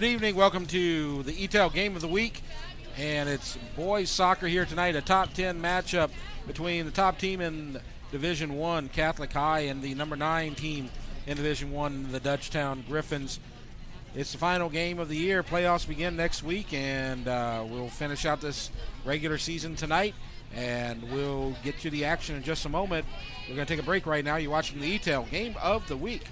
evening. Welcome to the ETEL Game of the Week. And it's boys soccer here tonight, a top 10 matchup between the top team in Division I, Catholic High, and the number 9 team in Division I, the Dutchtown Griffins. It's the final game of the year. Playoffs begin next week, and we'll finish out this regular season tonight, and we'll get you the action in just a moment. We're going to take a break right now. You're watching the ETEL Game of the Week.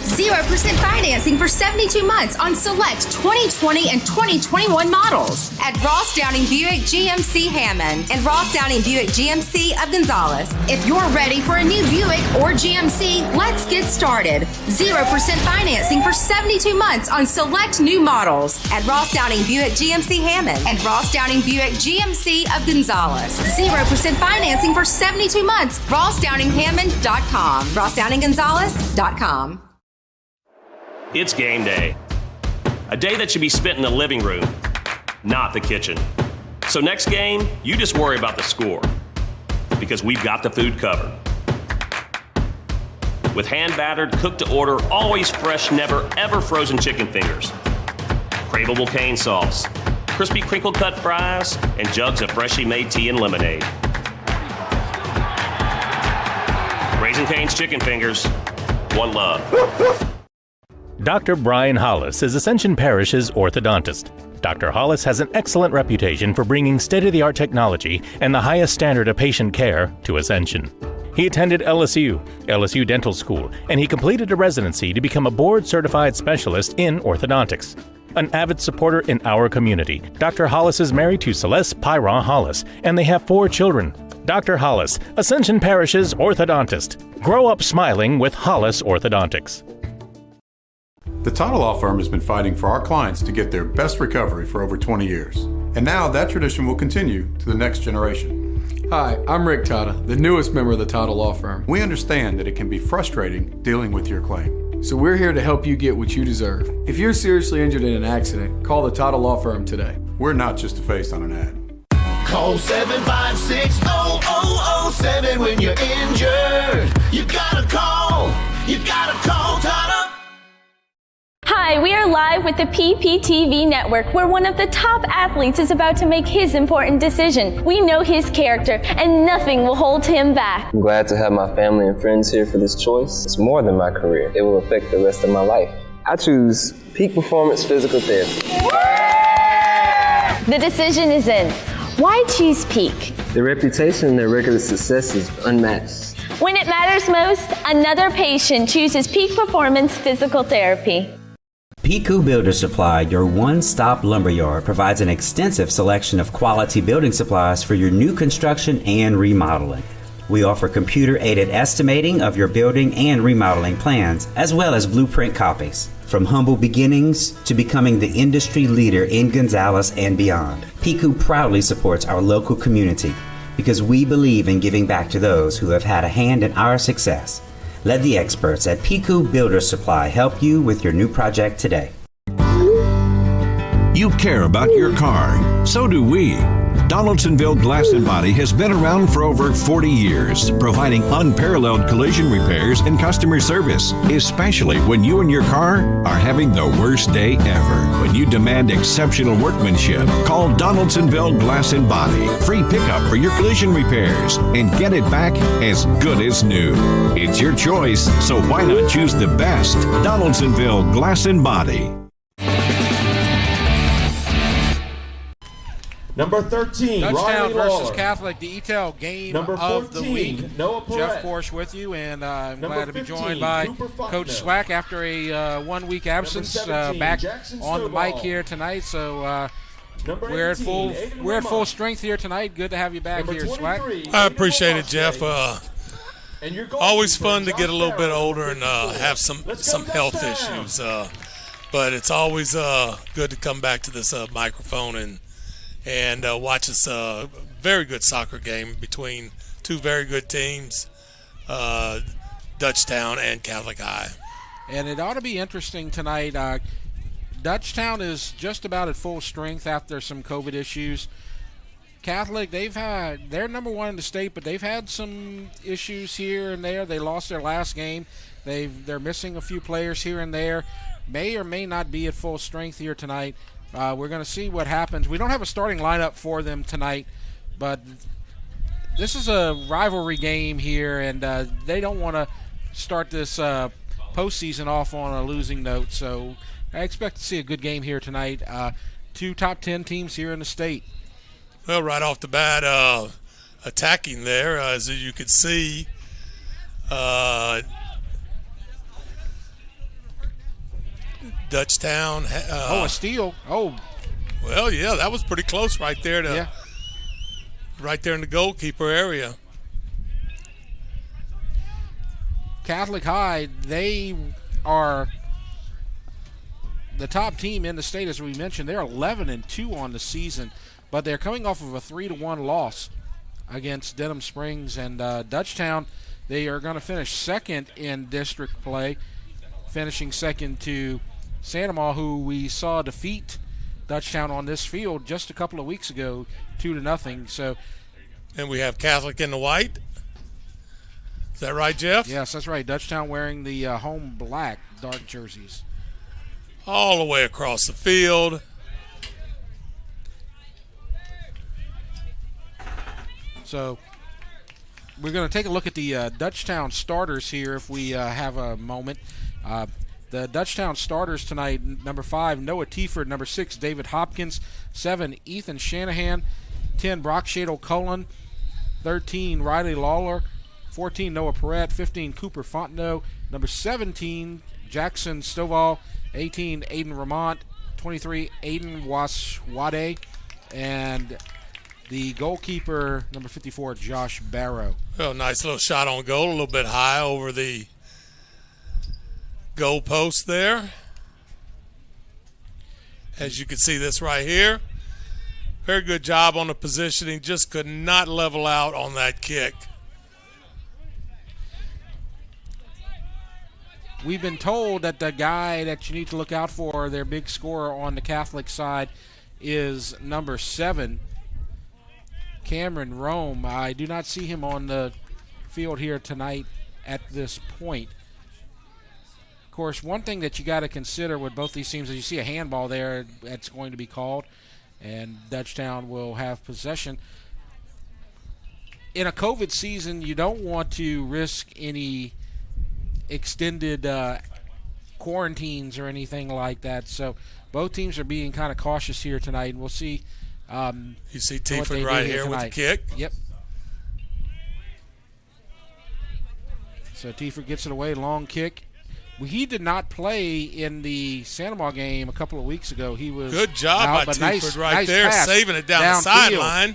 0% financing for 72 months on select 2020 and 2021 models at Ross Downing Buick GMC Hammond and Ross Downing Buick GMC of Gonzales. If you're ready for a new Buick or GMC, let's get started. 0% financing for 72 months on select new models at Ross Downing Buick GMC Hammond and Ross Downing Buick GMC of Gonzales. 0% financing for 72 months. RossDowningHammond.com. RossDowningGonzales.com. It's game day. A day that should be spent in the living room, not the kitchen. So next game, you just worry about the score, because we've got the food covered. With hand-battered, cooked-to-order, always fresh, never ever frozen chicken fingers, craveable cane sauce, crispy crinkle-cut fries, and jugs of freshly made tea and lemonade. Raising Cane's chicken fingers, one love. Dr. Brian Hollis is Ascension Parish's orthodontist. Dr. Hollis has an excellent reputation for bringing state-of-the-art technology and the highest standard of patient care to Ascension. He attended LSU Dental School, and he completed a residency to become a board-certified specialist in orthodontics. An avid supporter in our community, Dr. Hollis is married to Celeste Pyron Hollis, and they have 4 children. Dr. Hollis, Ascension Parish's orthodontist. Grow up smiling with Hollis Orthodontics. The Tata Law Firm has been fighting for our clients to get their best recovery for over 20 years. And now that tradition will continue to the next generation. Hi, I'm Rick Tata, the newest member of the Tata Law Firm. We understand that it can be frustrating dealing with your claim. So we're here to help you get what you deserve. If you're seriously injured in an accident, call the Tata Law Firm today. We're not just a face on an ad. Call 756-0007 when you're injured. You gotta call Tata. Hi, we are live with the PPTV network, where one of the top athletes is about to make his important decision. We know his character, and nothing will hold him back. I'm glad to have my family and friends here for this choice. It's more than my career. It will affect the rest of my life. I choose Peak Performance Physical Therapy. The decision is in. Why choose Peak? The reputation and their record of success is unmatched. When it matters most, another patient chooses Peak Performance Physical Therapy. PQ Builder Supply, your one-stop lumberyard, provides an extensive selection of quality building supplies for your new construction and remodeling. We offer computer-aided estimating of your building and remodeling plans, as well as blueprint copies. From humble beginnings to becoming the industry leader in Gonzales and beyond, PQ proudly supports our local community because we believe in giving back to those who have had a hand in our success. Let the experts at PQ Builder Supply help you with your new project today. You care about your car. So do we. Donaldsonville Glass and Body has been around for over 40 years, providing unparalleled collision repairs and customer service, especially when you and your car are having the worst day ever. When you demand exceptional workmanship, call Donaldsonville Glass and Body. Free pickup for your collision repairs and get it back as good as new. It's your choice, so why not choose the best? Donaldsonville Glass and Body. Number 13, Dutchtown versus Lawler. Catholic, the ETEL Game Number 14, of the Week. Noah Jeff Perret. Porsche with you, and I'm Number glad to be 15, joined by Cooper Faulkner. Coach Swack after a one-week absence, 17, back Jackson on the Stovall. mic here tonight. So Number we're at 18, Aiden we're at full Lamont. strength here tonight. Good to have you back Number here, Swack. 23, I appreciate it, Aiden Jeff. And your Always goalkeeper, fun to get a little bit older and have some health Dutchtown. issues. But it's always good to come back to this microphone and watch this very good soccer game between two very good teams, Dutchtown and Catholic High. And it ought to be interesting tonight. Dutchtown is just about at full strength after some COVID issues. Catholic, they're number one in the state, but they've had some issues here and there. They lost their last game. They're missing a few players here and there. May or may not be at full strength here tonight. We're going to see what happens. We don't have a starting lineup for them tonight, but this is a rivalry game here, and they don't want to start this postseason off on a losing note. So I expect to see a good game here tonight. Two top 10 teams here in the state. Well, right off the bat, attacking there, as you can see, Dutchtown. A steal. Oh. Well, yeah, that was pretty close right there. Right there in the goalkeeper area. Catholic High, they are the top team in the state, as we mentioned. They're 11-2 on the season, but they're coming off of a 3-1 loss against Denham Springs. And Dutchtown, they are going to finish second in district play, finishing second to Santamar, who we saw defeat Dutchtown on this field just a couple of weeks ago, 2-0. So, and we have Catholic in the white. Is that right, Jeff? Yes, that's right. Dutchtown wearing the home black dark jerseys. All the way across the field. So we're going to take a look at the Dutchtown starters here if we have a moment. The Dutchtown starters tonight: number 5, Noah Tieford; number 6, David Hopkins; 7, Ethan Shanahan; 10, Brock Shadle Cullen; 13, Riley Lawler; 14, Noah Perrette; 15, Cooper Fontenot; number 17, Jackson Stovall; 18, Aiden Ramont; 23, Aiden Waswade; and the goalkeeper, number 54, Josh Barrow. Well, nice little shot on goal, a little bit high over the goal post there. As you can see this right here. Very good job on the positioning. Just could not level out on that kick. We've been told that the guy that you need to look out for, their big scorer on the Catholic side, is number 7, Cameron Rome. I do not see him on the field here tonight at this point. Of course, one thing that you got to consider with both these teams is you see a handball there that's going to be called, and Dutchtown will have possession. In a COVID season, you don't want to risk any extended quarantines or anything like that. So both teams are being kind of cautious here tonight, and we'll see. You see Tieford right here with the kick. Yep. So Tieford gets it away, long kick. He did not play in the Santamar game a couple of weeks ago. He was good job out, by Tieford nice there, pass saving it down the sideline.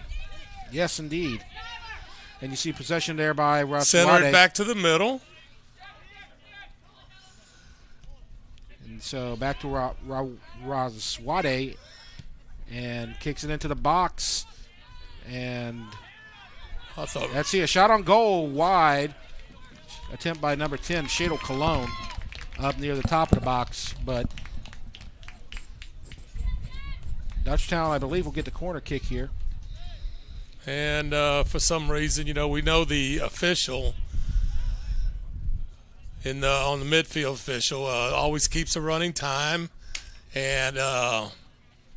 Yes, indeed. And you see possession there by Raswade. Center it back to the middle. And so back to Raswade, and kicks it into the box. And let's see, a shot on goal wide. Attempt by number 10, Shadle Cologne, up near the top of the box. But Dutchtown, I believe, will get the corner kick here. And for some reason, we know the official on the midfield official always keeps a running time, and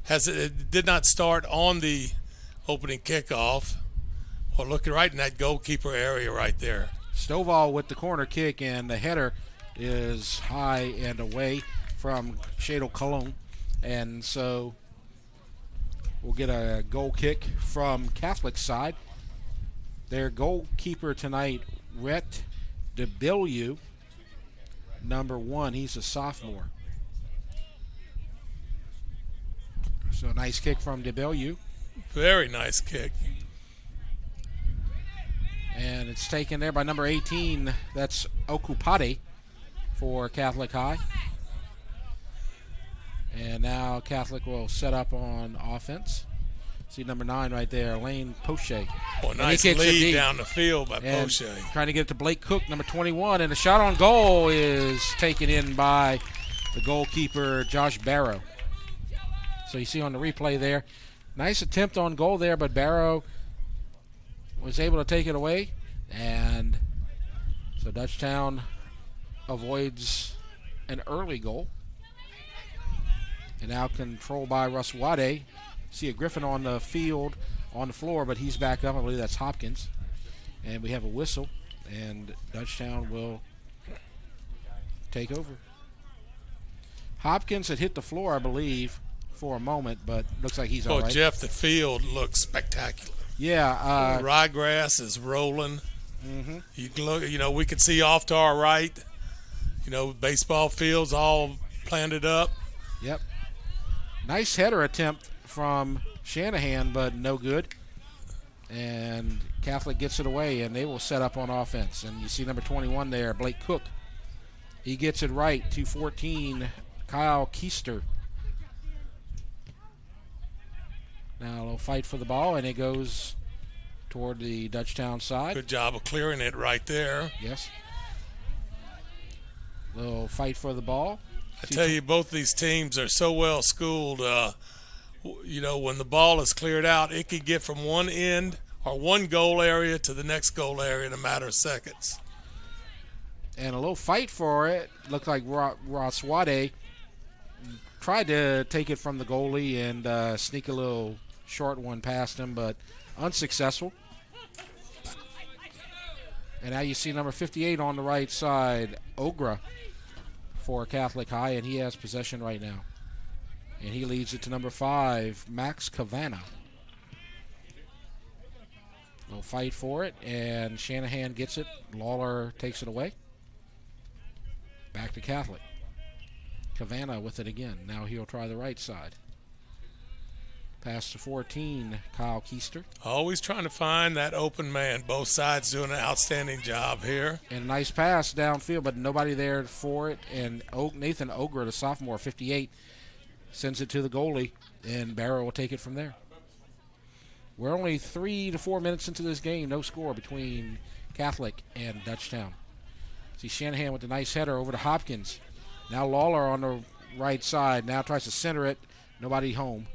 it did not start on the opening kickoff. Or looking right in that goalkeeper area right there. Stovall with the corner kick, and the header is high and away from Shadle Cologne. And so we'll get a goal kick from Catholic side. Their goalkeeper tonight, Rhett DeBillieu, number 1. He's a sophomore. So nice kick from DeBillieu. Very nice kick. And it's taken there by number 18. That's Okupade for Catholic High. And now Catholic will set up on offense. See number 9 right there, Lane Poche. Oh, nice lead down the field by Poche. Trying to get it to Blake Cook, number 21. And the shot on goal is taken in by the goalkeeper, Josh Barrow. So you see on the replay there, nice attempt on goal there, but Barrow was able to take it away. And so Dutchtown avoids an early goal. And now controlled by Russ Wade. See a Griffin on the field, on the floor, but he's back up. I believe that's Hopkins. And we have a whistle, and Dutchtown will take over. Hopkins had hit the floor, I believe, for a moment, but looks like he's all right. Jeff, the field looks spectacular. Yeah. The ryegrass is rolling. Mm-hmm. You can look, we can see off to our right, baseball fields all planted up. Yep. Nice header attempt from Shanahan, but no good. And Catholic gets it away, and they will set up on offense. And you see number 21 there, Blake Cook. He gets it right to 14, Kyle Keister. Now a little fight for the ball, and it goes toward the Dutchtown side. Good job of clearing it right there. Yes. Little fight for the ball. I tell you, both these teams are so well schooled. When the ball is cleared out, it can get from one end or one goal area to the next goal area in a matter of seconds. And a little fight for it. Looked like Ross Wade tried to take it from the goalie and sneak a little short one past him, but unsuccessful. And now you see number 58 on the right side, Ogra, for Catholic High, and he has possession right now. And he leads it to number 5, Max Cavana. They'll fight for it, and Shanahan gets it. Lawler takes it away. Back to Catholic. Cavana with it again. Now he'll try the right side. Pass to 14, Kyle Keister. Always trying to find that open man. Both sides doing an outstanding job here. And a nice pass downfield, but nobody there for it. And Nathan Ogra, the sophomore, 58, sends it to the goalie, and Barrow will take it from there. We're only 3 to 4 minutes into this game. No score between Catholic and Dutchtown. See Shanahan with a nice header over to Hopkins. Now Lawler on the right side. Now tries to center it. Nobody home.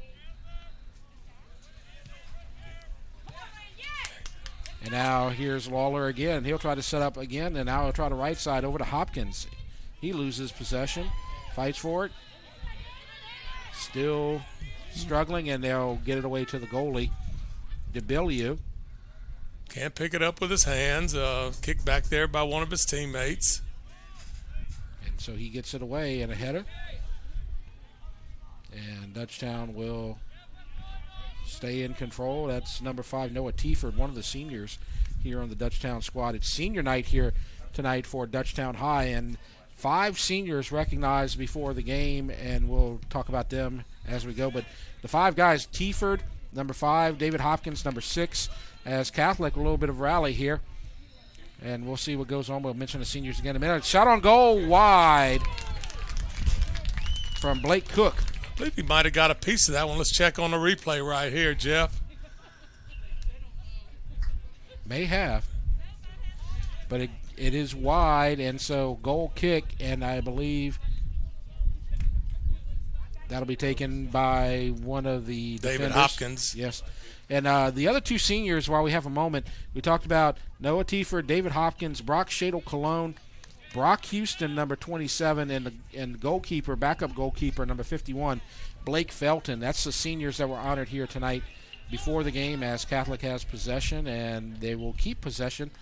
And now here's Lawler again. He'll try to set up again, and now he'll try the right side over to Hopkins. He loses possession. Fights for it. Still struggling, and they'll get it away to the goalie, DeBellieu. Can't pick it up with his hands. Kicked back there by one of his teammates. And so he gets it away in a header. And Dutchtown will stay in control. That's number 5, Noah Tieford, one of the seniors here on the Dutchtown squad. It's senior night here tonight for Dutchtown High, and 5 seniors recognized before the game, and we'll talk about them as we go. But the 5 guys, Tieford, number 5, David Hopkins, number 6, as Catholic, a little bit of rally here. And we'll see what goes on. We'll mention the seniors again in a minute. Shot on goal wide from Blake Cook. I believe he might have got a piece of that one. Let's check on the replay right here, Jeff. May have. But it is wide, and so goal kick, and I believe that'll be taken by one of the David defenders. Hopkins. Yes. And the other 2 seniors, while we have a moment, we talked about Noah Tieford, David Hopkins, Brock Shadle-Cologne, Brock Houston, number 27, and goalkeeper, backup goalkeeper, number 51, Blake Felton. That's the seniors that were honored here tonight before the game, as Catholic has possession, and they will keep possession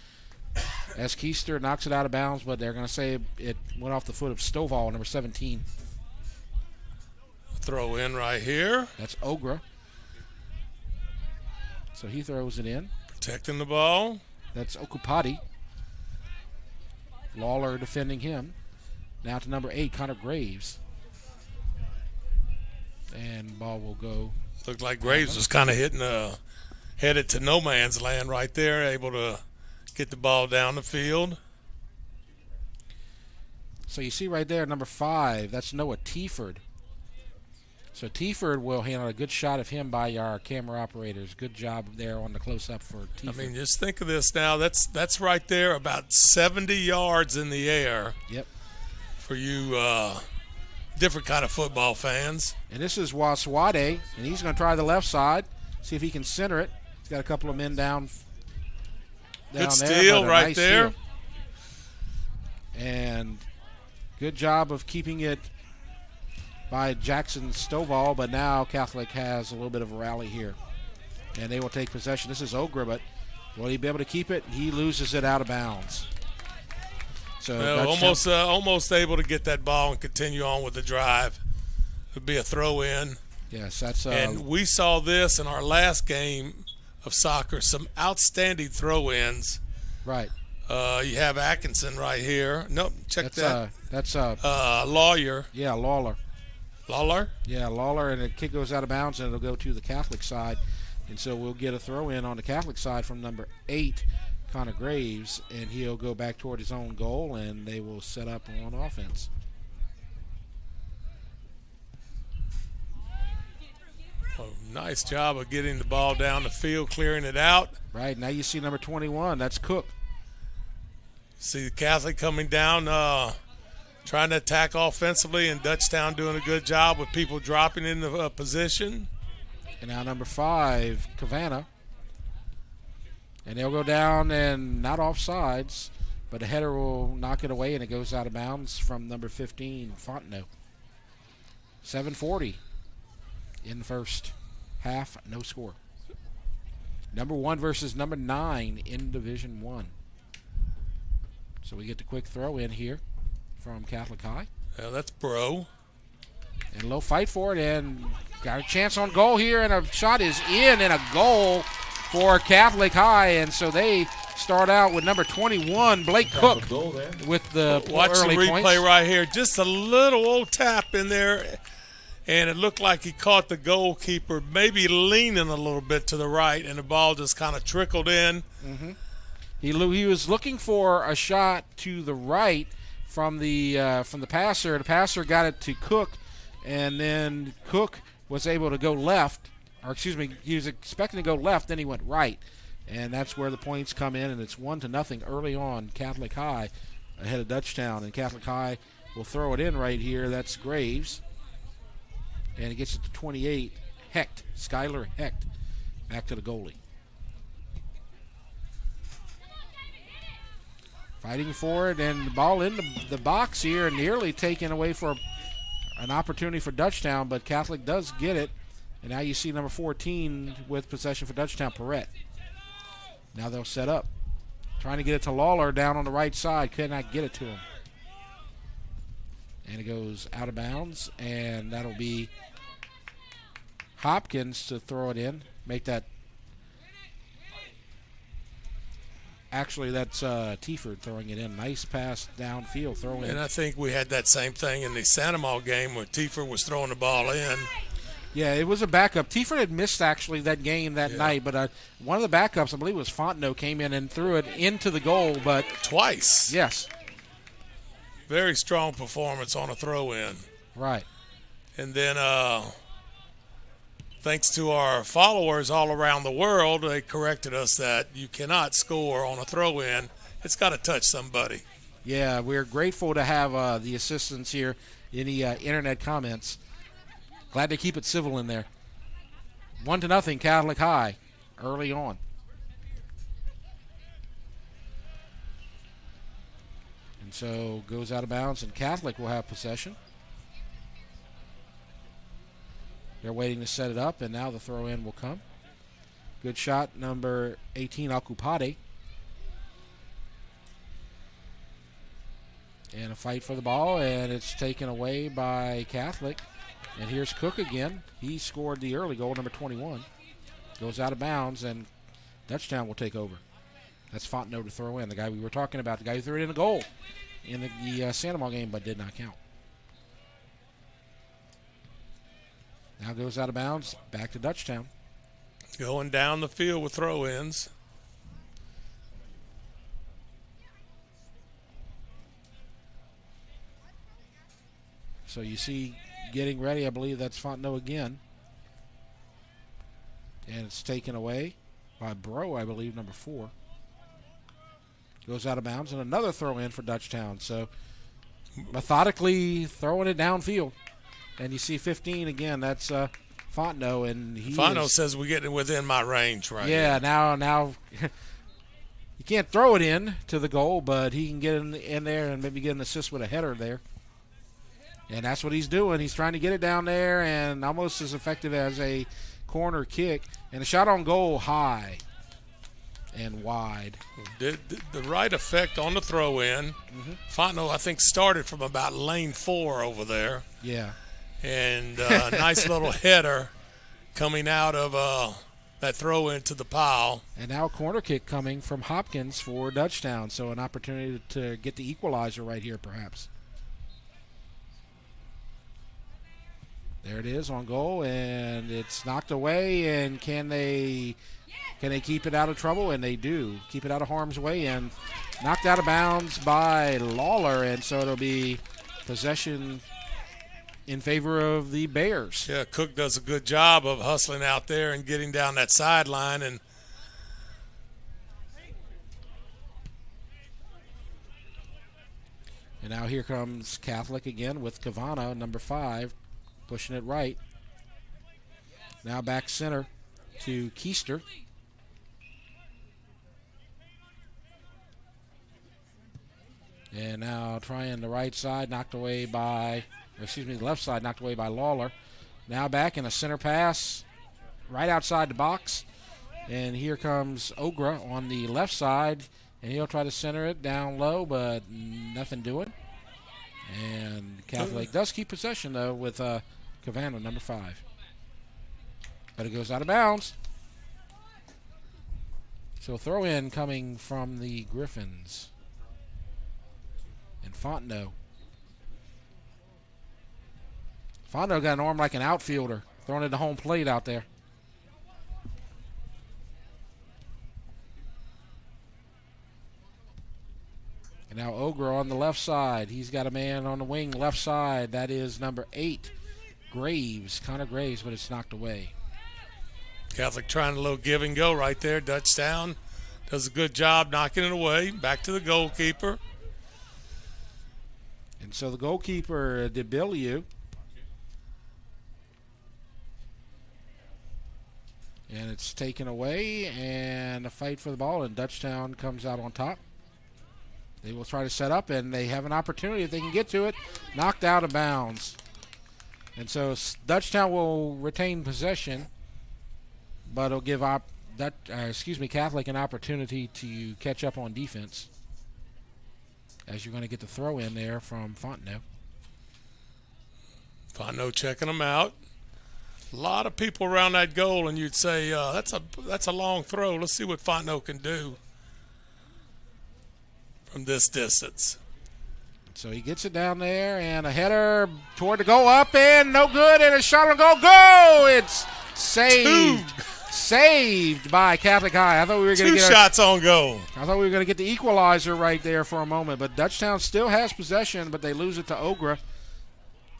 as Keister knocks it out of bounds, but they're going to say it went off the foot of Stovall, number 17. Throw in right here. That's Ogra. So he throws it in. Protecting the ball. That's Okupati. Lawler defending him. Now to number 8, Connor Graves. And ball will go. Looked like Graves was kind of headed to no man's land right there, able to get the ball down the field. So you see right there, number 5, that's Noah Tieford. So Tieford will handle a good shot of him by our camera operators. Good job there on the close-up for Tieford. I mean, just think of this now. That's right there, about 70 yards in the air. Yep. For you different kind of football fans. And this is Waswade, and he's going to try the left side, see if he can center it. He's got a couple of men down good steal there, right nice there. Steal. And Good job of keeping it by Jackson Stovall, but now Catholic has a little bit of a rally here. And they will take possession. This is Ogra, but will he be able to keep it? He loses it out of bounds. So almost able to get that ball and continue on with the drive. It would be a throw-in. Yes, that's. And we saw this in our last game of soccer. Some outstanding throw-ins. Right. You have Atkinson right here. Nope, check that. That's Lawyer. Yeah, Lawler. Lawler? Yeah, Lawler, and the kick goes out of bounds, and it'll go to the Catholic side. And so we'll get a throw-in on the Catholic side from number 8, Connor Graves, and he'll go back toward his own goal, and they will set up on offense. Oh, nice job of getting the ball down the field, clearing it out. Right, now you see number 21, that's Cook. See the Catholic coming down, trying to attack offensively, and Dutchtown doing a good job with people dropping into position. And now number 5, Cavanna. And they'll go down and not offsides, but a header will knock it away, and it goes out of bounds from number 15, Fontenot. 7:40 in the first half, no score. Number 1 versus number 9 in Division 1. So we get the quick throw in here from Catholic High. Yeah, that's Bro. And a little fight for it, and got a chance on goal here, and a shot is in, and a goal for Catholic High. And so they start out with number 21, Blake Cook, with the Watch early the replay points. right here. Just a little old tap in there, and it looked like he caught the goalkeeper maybe leaning a little bit to the right, and the ball just kind of trickled in. Mm-hmm. He was looking for a shot to the right from the passer. The passer got it to Cook, and then Cook was able to go left, or excuse me, he was expecting to go left, then he went right, and that's where the points come in, and it's 1-0 early on. Catholic High ahead of Dutchtown, and Catholic High will throw it in right here. That's Graves, and it gets it to 28. Hecht, Skylar Hecht, back to the goalie. Fighting for it, and the ball in the box here, nearly taken away for an opportunity for Dutchtown, but Catholic does get it. And now you see number 14 with possession for Dutchtown, Perrette. Now they'll set up. Trying to get it to Lawler down on the right side. Could not get it to him. And it goes out of bounds, and that'll be Hopkins to throw it in. Make that. Actually, that's Tieford throwing it in. Nice pass downfield, throw in. And I think we had that same thing in the Sandomal game where Tieford was throwing the ball in. Yeah, it was a backup. Tieford had missed, actually, that game that night, but one of the backups, I believe it was Fontenot, came in and threw it into the goal. But twice. Yes. Very strong performance on a throw-in. Right. And then thanks to our followers all around the world, they corrected us that you cannot score on a throw-in. It's got to touch somebody. Yeah, we're grateful to have the assistants here in the internet comments. Glad to keep it civil in there. 1-0 Catholic High early on. And so goes out of bounds, and Catholic will have possession. They're waiting to set it up, and now the throw-in will come. Good shot, number 18, Alcupade. And a fight for the ball, and it's taken away by Catholic. And here's Cook again. He scored the early goal, number 21. Goes out of bounds, and Dutchtown will take over. That's Fontenot to throw in, the guy we were talking about, the guy who threw it in a goal in the Sandomal game but did not count. Now goes out of bounds, back to Dutchtown. Going down the field with throw-ins. So you see getting ready, I believe that's Fontenot again. And it's taken away by Bro, I believe, number 4. Goes out of bounds, and another throw-in for Dutchtown. So methodically throwing it downfield. And you see 15 again, that's Fontenot. And Fontenot says we're getting within my range right here. Yeah, now you can't throw it in to the goal, but he can get in there and maybe get an assist with a header there. And that's what he's doing. He's trying to get it down there and almost as effective as a corner kick. And a shot on goal high and wide. Did the right effect on the throw-in. Fontenot, I think, started from about lane 4 over there. Yeah. And a nice little header coming out of that throw into the pile. And now a corner kick coming from Hopkins for Dutchtown. So an opportunity to get the equalizer right here perhaps. There it is on goal, and it's knocked away. And can they keep it out of trouble? And they do. Keep it out of harm's way, and knocked out of bounds by Lawler. And so it'll be possession in favor of the Bears. Yeah, Cook does a good job of hustling out there and getting down that sideline. And now here comes Catholic again with Cavana, number 5. Pushing it right. Now back center to Keister. And now trying the right side, knocked away by, the left side knocked away by Lawler. Now back in a center pass right outside the box. And here comes Ogra on the left side. And he'll try to center it down low, but nothing doing. And Catholic does keep possession, though, with Cavano, number 5. But it goes out of bounds. So throw in coming from the Griffins. And Fontenot. Fontenot got an arm like an outfielder, throwing it to home plate out there. And now Ogre on the left side. He's got a man on the wing left side. That is number 8, Graves, Connor Graves, but it's knocked away. Catholic trying a little give and go right there. Dutchtown does a good job knocking it away. Back to the goalkeeper. And so the goalkeeper, DeBillieu. And it's taken away, and a fight for the ball, and Dutchtown comes out on top. They will try to set up, and they have an opportunity if they can get to it. Knocked out of bounds. And so Dutchtown will retain possession, but it'll give Catholic an opportunity to catch up on defense, as you're going to get the throw in there from Fontenot. Fontenot checking them out. A lot of people around that goal, and you'd say that's a long throw. Let's see what Fontenot can do from this distance. So he gets it down there, and a header toward the goal, up and no good, and a shot on goal. Go! It's saved. Saved by Catholic High. I thought we were going to get 2 shots on goal. I thought we were going to get the equalizer right there for a moment, but Dutchtown still has possession, but they lose it to Ogra.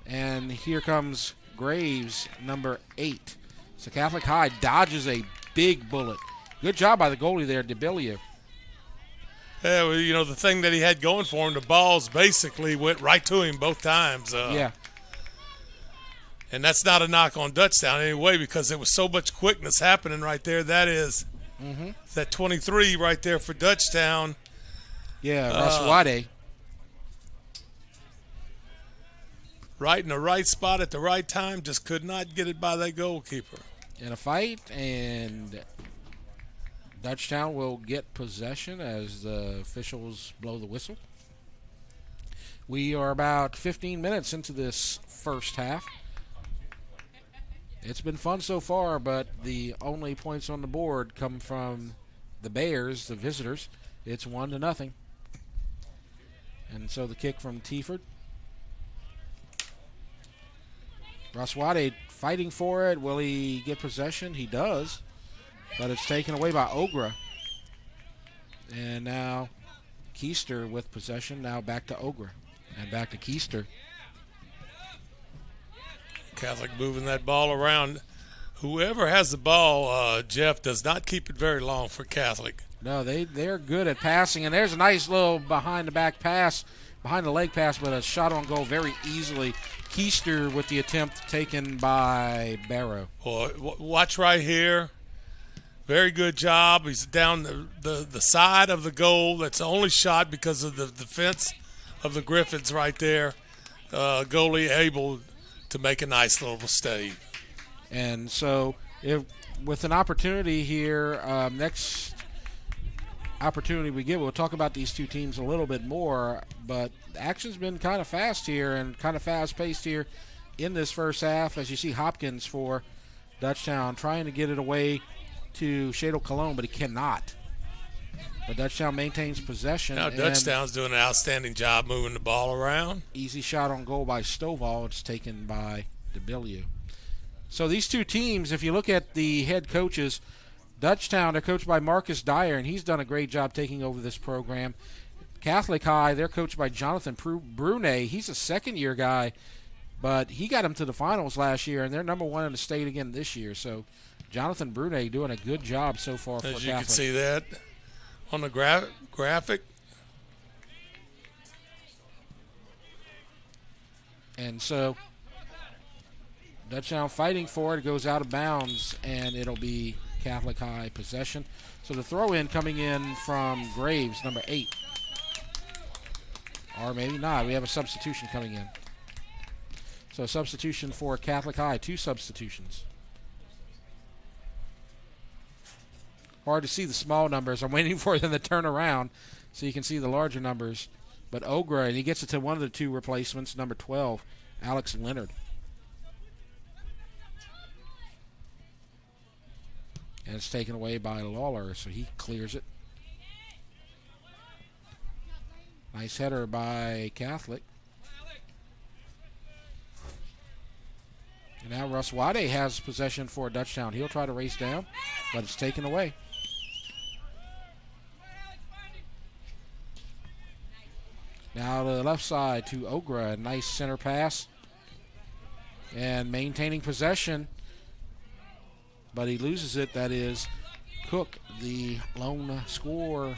And here comes Graves, number 8. So Catholic High dodges a big bullet. Good job by the goalie there, DeBillieu. Yeah, well, you know, the thing that he had going for him, the balls basically went right to him both times. Yeah. And that's not a knock on Dutchtown anyway, because there was so much quickness happening right there. That is that 23 right there for Dutchtown. Yeah, Raswade. Right in the right spot at the right time, just could not get it by that goalkeeper. In a fight, and Dutchtown will get possession as the officials blow the whistle. We are about 15 minutes into this first half. It's been fun so far, but the only points on the board come from the Bears, the visitors. It's 1-0. And so the kick from Tieford. Raswade fighting for it. Will he get possession? He does. But it's taken away by Ogra. And now Keister with possession. Now back to Ogra. And back to Keister. Catholic moving that ball around. Whoever has the ball, Jeff, does not keep it very long for Catholic. No, they're good at passing. And there's a nice little behind-the-back pass, behind-the-leg pass, but a shot on goal very easily. Keister with the attempt taken by Barrow. Well, watch right here. Very good job. He's down the side of the goal. That's the only shot because of the defense of the Griffins right there. goalie able to make a nice little save. And so with an opportunity here, next opportunity we get, we'll talk about these two teams a little bit more, but the action's been kind of fast here and kind of fast-paced here in this first half, as you see Hopkins for Dutchtown trying to get it away to Shadle Cologne, but he cannot. But Dutchtown maintains possession. Now Dutchtown's doing an outstanding job moving the ball around. Easy shot on goal by Stovall. It's taken by DeBillieu. So these two teams, if you look at the head coaches, Dutchtown, they're coached by Marcus Dyer, and he's done a great job taking over this program. Catholic High, they're coached by Jonathan Brunet. He's a second-year guy, but he got them to the finals last year, and they're number one in the state again this year. So Jonathan Brunet doing a good job so far for Catholic. As you can see that on the graphic. And so Dutchtown fighting for it. It goes out of bounds, and it'll be Catholic High possession. So the throw-in coming in from Graves, number 8. Or maybe not. We have a substitution coming in. So substitution for Catholic High. 2 substitutions. Hard to see the small numbers. I'm waiting for them to turn around so you can see the larger numbers. But Ogra, and he gets it to one of the 2 replacements, number 12, Alex Leonard. And it's taken away by Lawler, so he clears it. Nice header by Catholic. And now Russ Wade has possession for Dutchtown. He'll try to race down, but it's taken away. Now to the left side to Ogra. A nice center pass. And maintaining possession. But he loses it. That is Cook, the lone scorer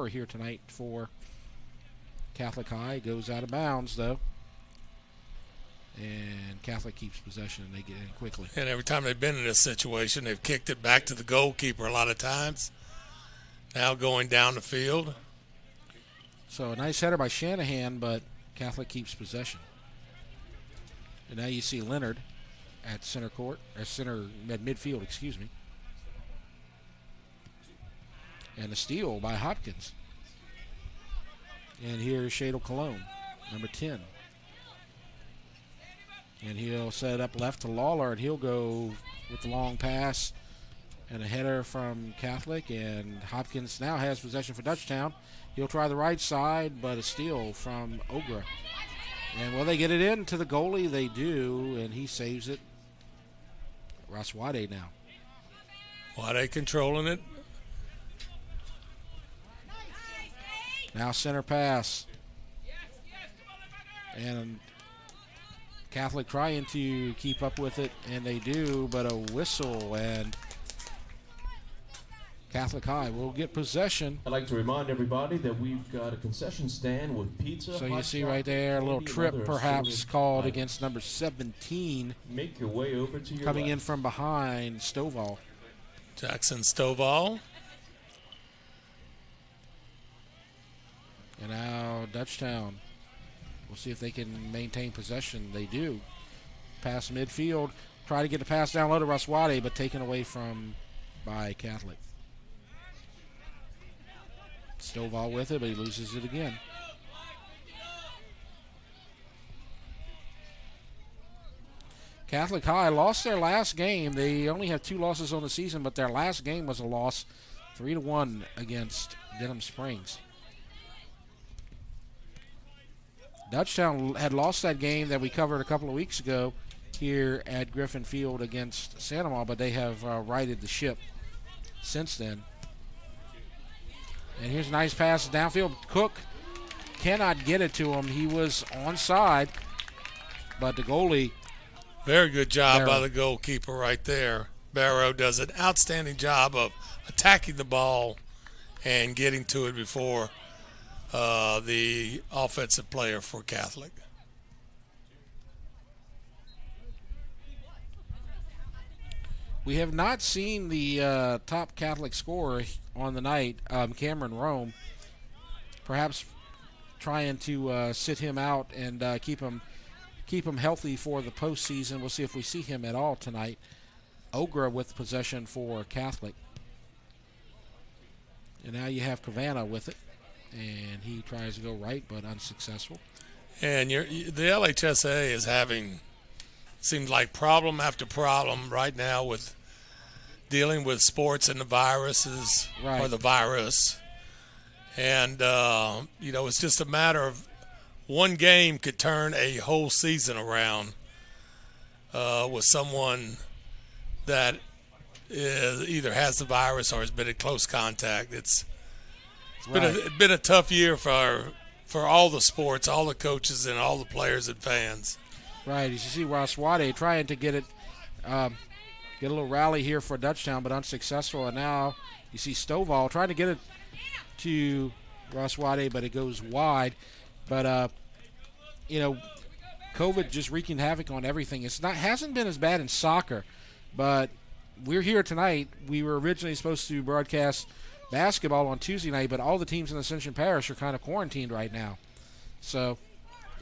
here tonight for Catholic High. Goes out of bounds, though. And Catholic keeps possession, and they get in quickly. And every time they've been in this situation, they've kicked it back to the goalkeeper a lot of times. Now going down the field. So a nice header by Shanahan, but Catholic keeps possession. And now you see Leonard at center court, at midfield, excuse me. And a steal by Hopkins. And here's Shadle Cologne, number 10. And he'll set it up left to Lawler, and he'll go with the long pass and a header from Catholic. And Hopkins now has possession for Dutchtown. He'll try the right side, but a steal from Ogra. And will they get it in to the goalie? They do, and he saves it. Ross Wade now. Wade controlling it. Now center pass. And Catholic trying to keep up with it, and they do, but a whistle, and Catholic High will get possession. I'd like to remind everybody that we've got a concession stand with pizza. So you see right there, a little trip perhaps called against number 17. Make your way over to your coming left. in from behind, Stovall. Jackson Stovall. And now Dutchtown. We'll see if they can maintain possession. They do. Pass midfield. Try to get the pass down low to Raswade, but taken away by Catholic. Stovall with it, but he loses it again. Catholic High lost their last game. They only have 2 losses on the season, but their last game was a loss, 3-1 against Denham Springs. Dutchtown had lost that game that we covered a couple of weeks ago here at Griffin Field against Sandoval, but they have righted the ship since then. And here's a nice pass downfield. Cook cannot get it to him. He was onside, but the goalie. Very good job by the goalkeeper right there. Barrow does an outstanding job of attacking the ball and getting to it before the offensive player for Catholic. We have not seen the top Catholic scorer on the night, Cameron Rome. Perhaps trying to sit him out and keep him healthy for the postseason. We'll see if we see him at all tonight. Ogra with possession for Catholic. And now you have Cavanna with it. And he tries to go right, but unsuccessful. And the LHSA is having, seems like problem after problem right now with dealing with sports and the viruses, or the virus. And, it's just a matter of one game could turn a whole season around with someone that either has the virus or has been in close contact. It's been a tough year for all the sports, all the coaches, and all the players and fans. Right. As you see, Roswade trying to get a little rally here for Dutchtown, but unsuccessful. And now you see Stovall trying to get it to Roswade, but it goes wide. But COVID just wreaking havoc on everything. Hasn't been as bad in soccer, but we're here tonight. We were originally supposed to broadcast basketball on Tuesday night, but all the teams in Ascension Parish are kind of quarantined right now. So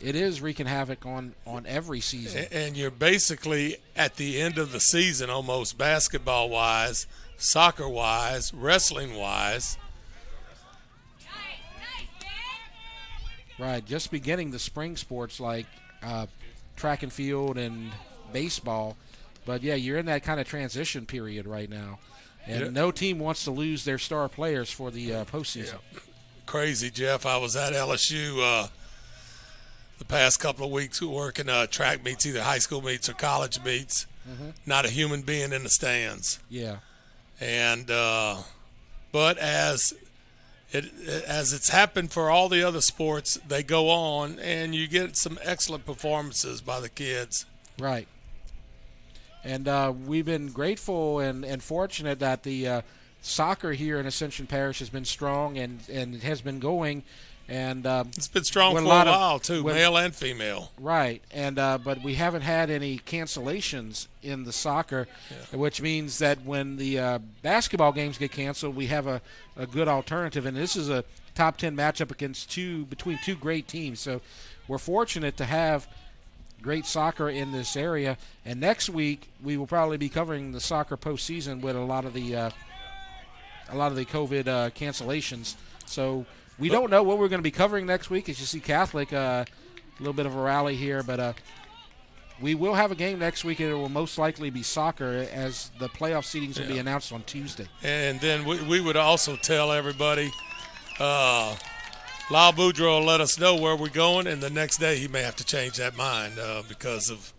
it is wreaking havoc on every season. And you're basically at the end of the season almost, basketball-wise, soccer-wise, wrestling-wise. Right, just beginning the spring sports like track and field and baseball. But, yeah, you're in that kind of transition period right now. And no team wants to lose their star players for the postseason. Yeah. Crazy, Jeff. I was at LSU the past couple of weeks working track meets, either high school meets or college meets. Mm-hmm. Not a human being in the stands. Yeah. And but as it's happened for all the other sports, they go on, and you get some excellent performances by the kids. Right. And we've been grateful and fortunate that the soccer here in Ascension Parish has been strong and it has been going. And it's been strong for a while, too, male and female. Right. And but we haven't had any cancellations in the soccer, which means that when the basketball games get canceled, we have a good alternative. And this is a top 10 matchup between two great teams. So we're fortunate to have great soccer in this area. And next week we will probably be covering the soccer postseason with a lot of the COVID cancellations. So we don't know what we're going to be covering next week. As you see, Catholic a little bit of a rally here, but we will have a game next week, and it will most likely be soccer as the playoff seedings will be announced on Tuesday. And then we would also tell everybody. Lyle Boudreau will let us know where we're going, and the next day he may have to change that mind because of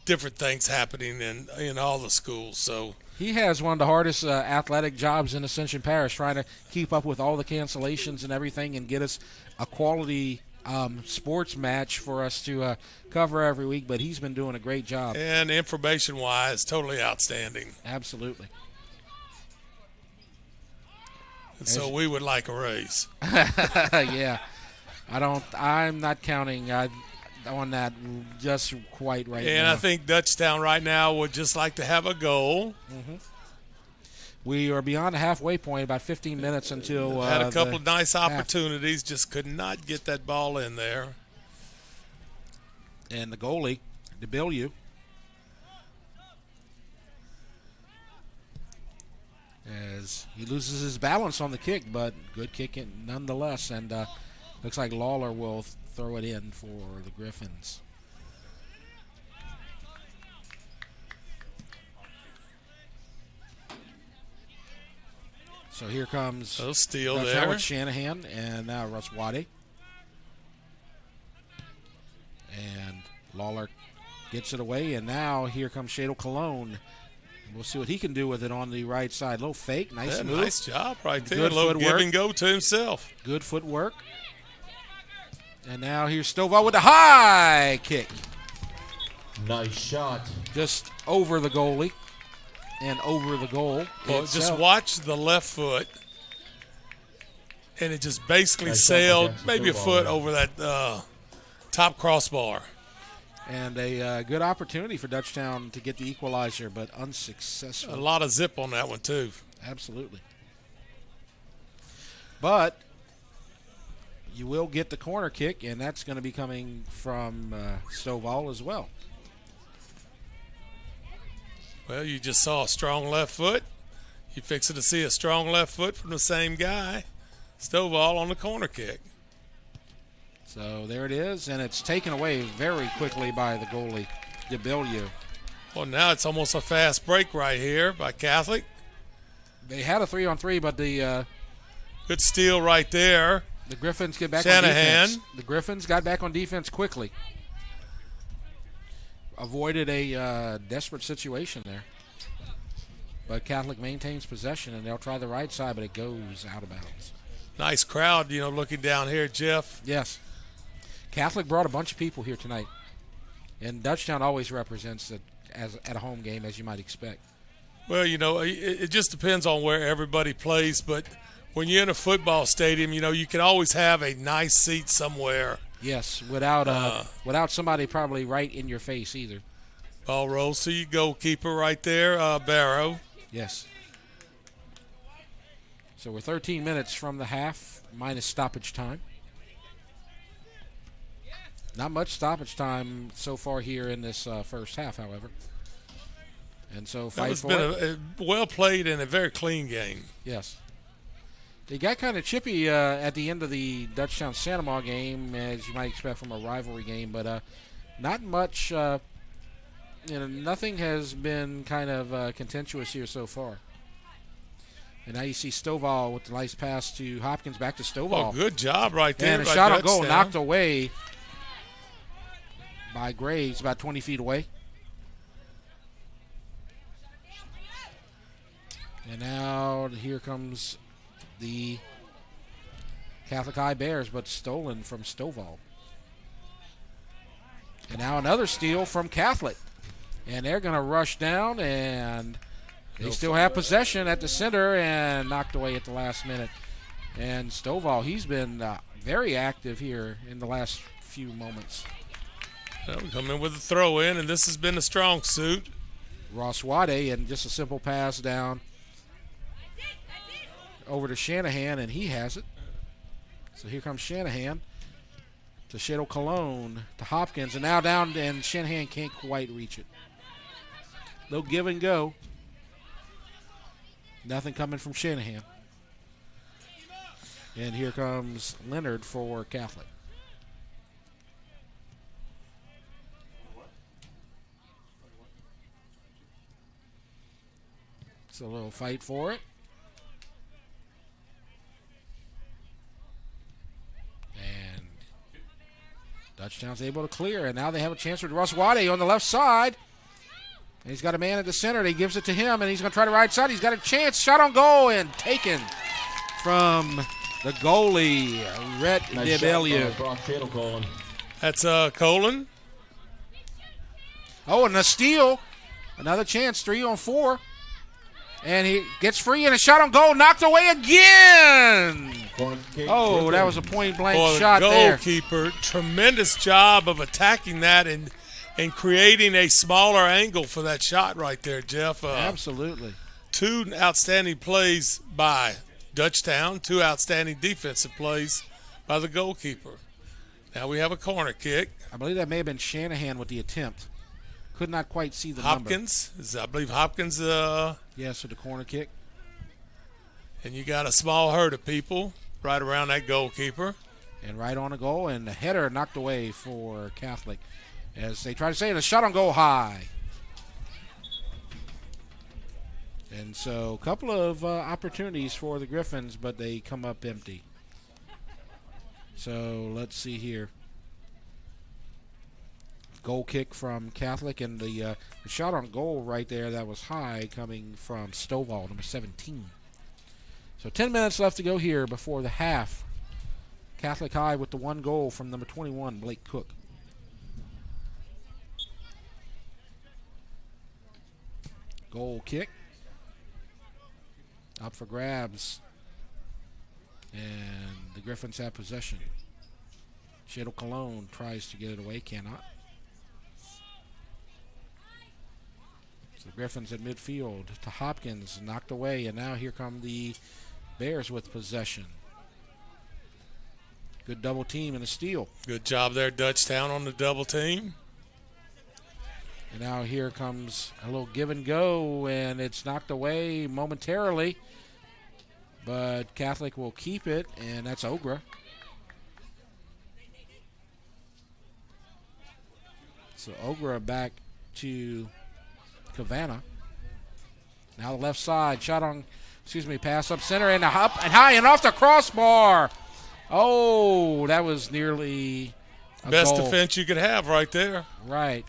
different things happening in all the schools. So he has one of the hardest athletic jobs in Ascension Parish, trying to keep up with all the cancellations and everything and get us a quality sports match for us to cover every week. But he's been doing a great job. And information-wise, totally outstanding. Absolutely. And so we would like a raise. Yeah. I'm not counting on that just quite right now. And I think Dutchtown right now would just like to have a goal. Mm-hmm. We are beyond the halfway point, about 15 minutes until had a couple of nice opportunities, just could not get that ball in there. And the goalie, DeBillieu, as he loses his balance on the kick, but good kick nonetheless. And looks like Lawler will throw it in for the Griffins. So here comes steal there with Shanahan, and now Russ Waddy. And Lawler gets it away, and now here comes Shadle Cologne. We'll see what he can do with it on the right side. Little fake, nice move. Nice job right there. Good a little give and go to himself. Good footwork. And now here's Stovall with the high kick. Nice shot. Just over the goalie and over the goal. Well, just watch the left foot. And it just basically sailed maybe a foot over that top crossbar. And a good opportunity for Dutchtown to get the equalizer, but unsuccessful. A lot of zip on that one, too. Absolutely. But you will get the corner kick, and that's going to be coming from Stovall as well. Well, you just saw a strong left foot. You fixing to see a strong left foot from the same guy, Stovall, on the corner kick. So there it is, and it's taken away very quickly by the goalie, DeBellieu. Well, now it's almost a fast break right here by Catholic. They had a 3-on-3, but the good steal right there. The Griffins get back Shanahan. on defense. The Griffins got back on defense quickly. Avoided a desperate situation there. But Catholic maintains possession, and they'll try the right side, but it goes out of bounds. Nice crowd, looking down here, Jeff. Yes. Catholic brought a bunch of people here tonight. And Dutchtown always represents it at a home game, as you might expect. Well, it just depends on where everybody plays, but when you're in a football stadium, you can always have a nice seat somewhere. Yes, without somebody probably right in your face either. Ball rolls to your goalkeeper right there, Barrow. Yes. So we're 13 minutes from the half, minus stoppage time. Not much stoppage time so far here in this first half, however. And so fight for it. It's been a well played and a very clean game. Yes. They got kind of chippy at the end of the Dutchtown Santamar game, as you might expect from a rivalry game, but not much. Nothing has been kind of contentious here so far. And now you see Stovall with the nice pass to Hopkins, back to Stovall. Oh, good job right there. And a shot on goal knocked away by Graves, about 20 feet away. And now here comes the Catholic High Bears, but stolen from Stovall. And now another steal from Catholic. And they're going to rush down, and they still have possession at the center, and knocked away at the last minute. And Stovall, he's been very active here in the last few moments. Well, we come in with a throw in, and this has been a strong suit. Ross Wade, and just a simple pass down over to Shanahan, and he has it. So here comes Shanahan to Shadow Cologne to Hopkins, and now down, and Shanahan can't quite reach it. They'll give and go. Nothing coming from Shanahan. And here comes Leonard for Catholic. It's a little fight for it. And Dutchtown's able to clear, and now they have a chance with Ross Wade on the left side. And he's got a man at the center, and he gives it to him, and he's going to try the right side. He's got a chance. Shot on goal, and taken from the goalie, Rhett DeBellieu. That's Colin. Oh, and a steal. Another chance, 3-on-4. And he gets free, and a shot on goal, knocked away again. Oh, that was a point-blank shot there. The goalkeeper, tremendous job of attacking that and creating a smaller angle for that shot right there, Jeff. Absolutely. Two outstanding plays by Dutchtown, two outstanding defensive plays by the goalkeeper. Now we have a corner kick. I believe that may have been Shanahan with the attempt. Could not quite see the Hopkins. number. I believe Hopkins. Yes, with the corner kick. And you got a small herd of people right around that goalkeeper. And right on the goal, and the header knocked away for Catholic. As they try to say, the shot on goal high. And so a couple of opportunities for the Griffins, but they come up empty. So let's see here. Goal kick from Catholic, and the shot on goal right there that was high coming from Stovall, number 17. So 10 minutes left to go here before the half. Catholic High with the one goal from number 21, Blake Cook. Goal kick. Up for grabs. And the Griffins have possession. Shadow Cologne tries to get it away, cannot. So the Griffins at midfield to Hopkins, knocked away, and now here come the Bears with possession. Good double team and a steal. Good job there, Dutchtown, on the double team. And now here comes a little give and go, and it's knocked away momentarily. But Catholic will keep it, and that's Ogra. So Ogra back to Cavanna. Now the left side, pass up center and up and high and off the crossbar. Oh, that was nearly a best goal. defense you could have right there. Right.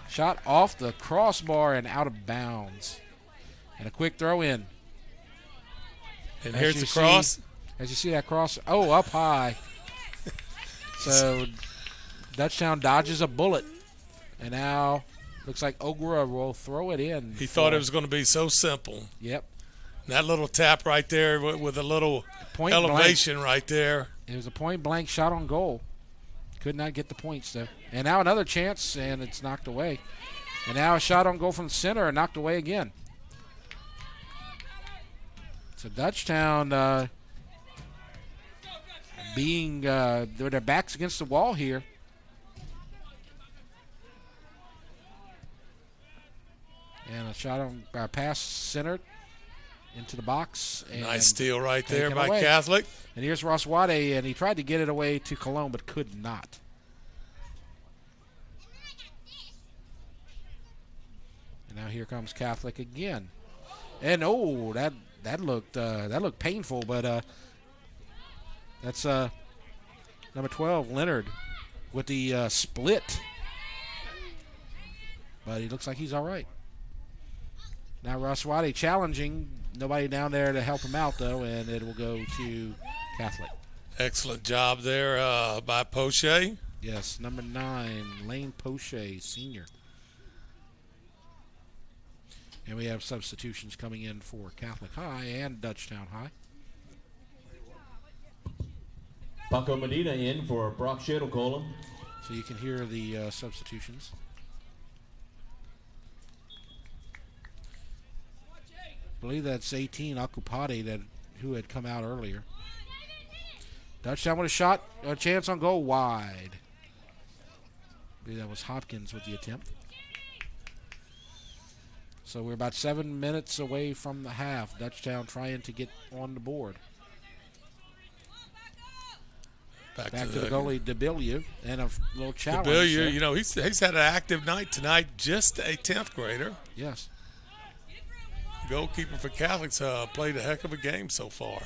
Shot off the crossbar and out of bounds. And a quick throw in. And here's the cross. As you see that cross, up high. So Dutchtown dodges a bullet. And now looks like Ogra will throw it in. He thought it was going to be so simple. Yep. And that little tap right there with a little point elevation blank. Right there. It was a point-blank shot on goal. Could not get the points, though. And now another chance, and it's knocked away. And now a shot on goal from the center and knocked away again. So Dutchtown being their backs against the wall here. And a shot on pass centered into the box. And nice steal right there by away. Catholic. And here's Roswade, and he tried to get it away to Cologne, but could not. And now here comes Catholic again. And that looked painful, but that's number 12, Leonard, with the split. But he looks like he's all right. Now Roswade challenging. Nobody down there to help him out, though, and it will go to Catholic. Excellent job there by Poche. Yes, number 9, Lane Poche, senior. And we have substitutions coming in for Catholic High and Dutchtown High. Paco Medina in for Brock Schedelkolem. So you can hear the substitutions. I believe that's 18, Akupade, who had come out earlier. Dutchtown with a chance on goal wide. I believe that was Hopkins with the attempt. So we're about 7 minutes away from the half. Dutchtown trying to get on the board. Back to the goalie, DeBillieu, and a little challenge. DeBillieu, he's had an active night tonight, just a 10th grader. Yes. Goalkeeper for Catholics played a heck of a game so far.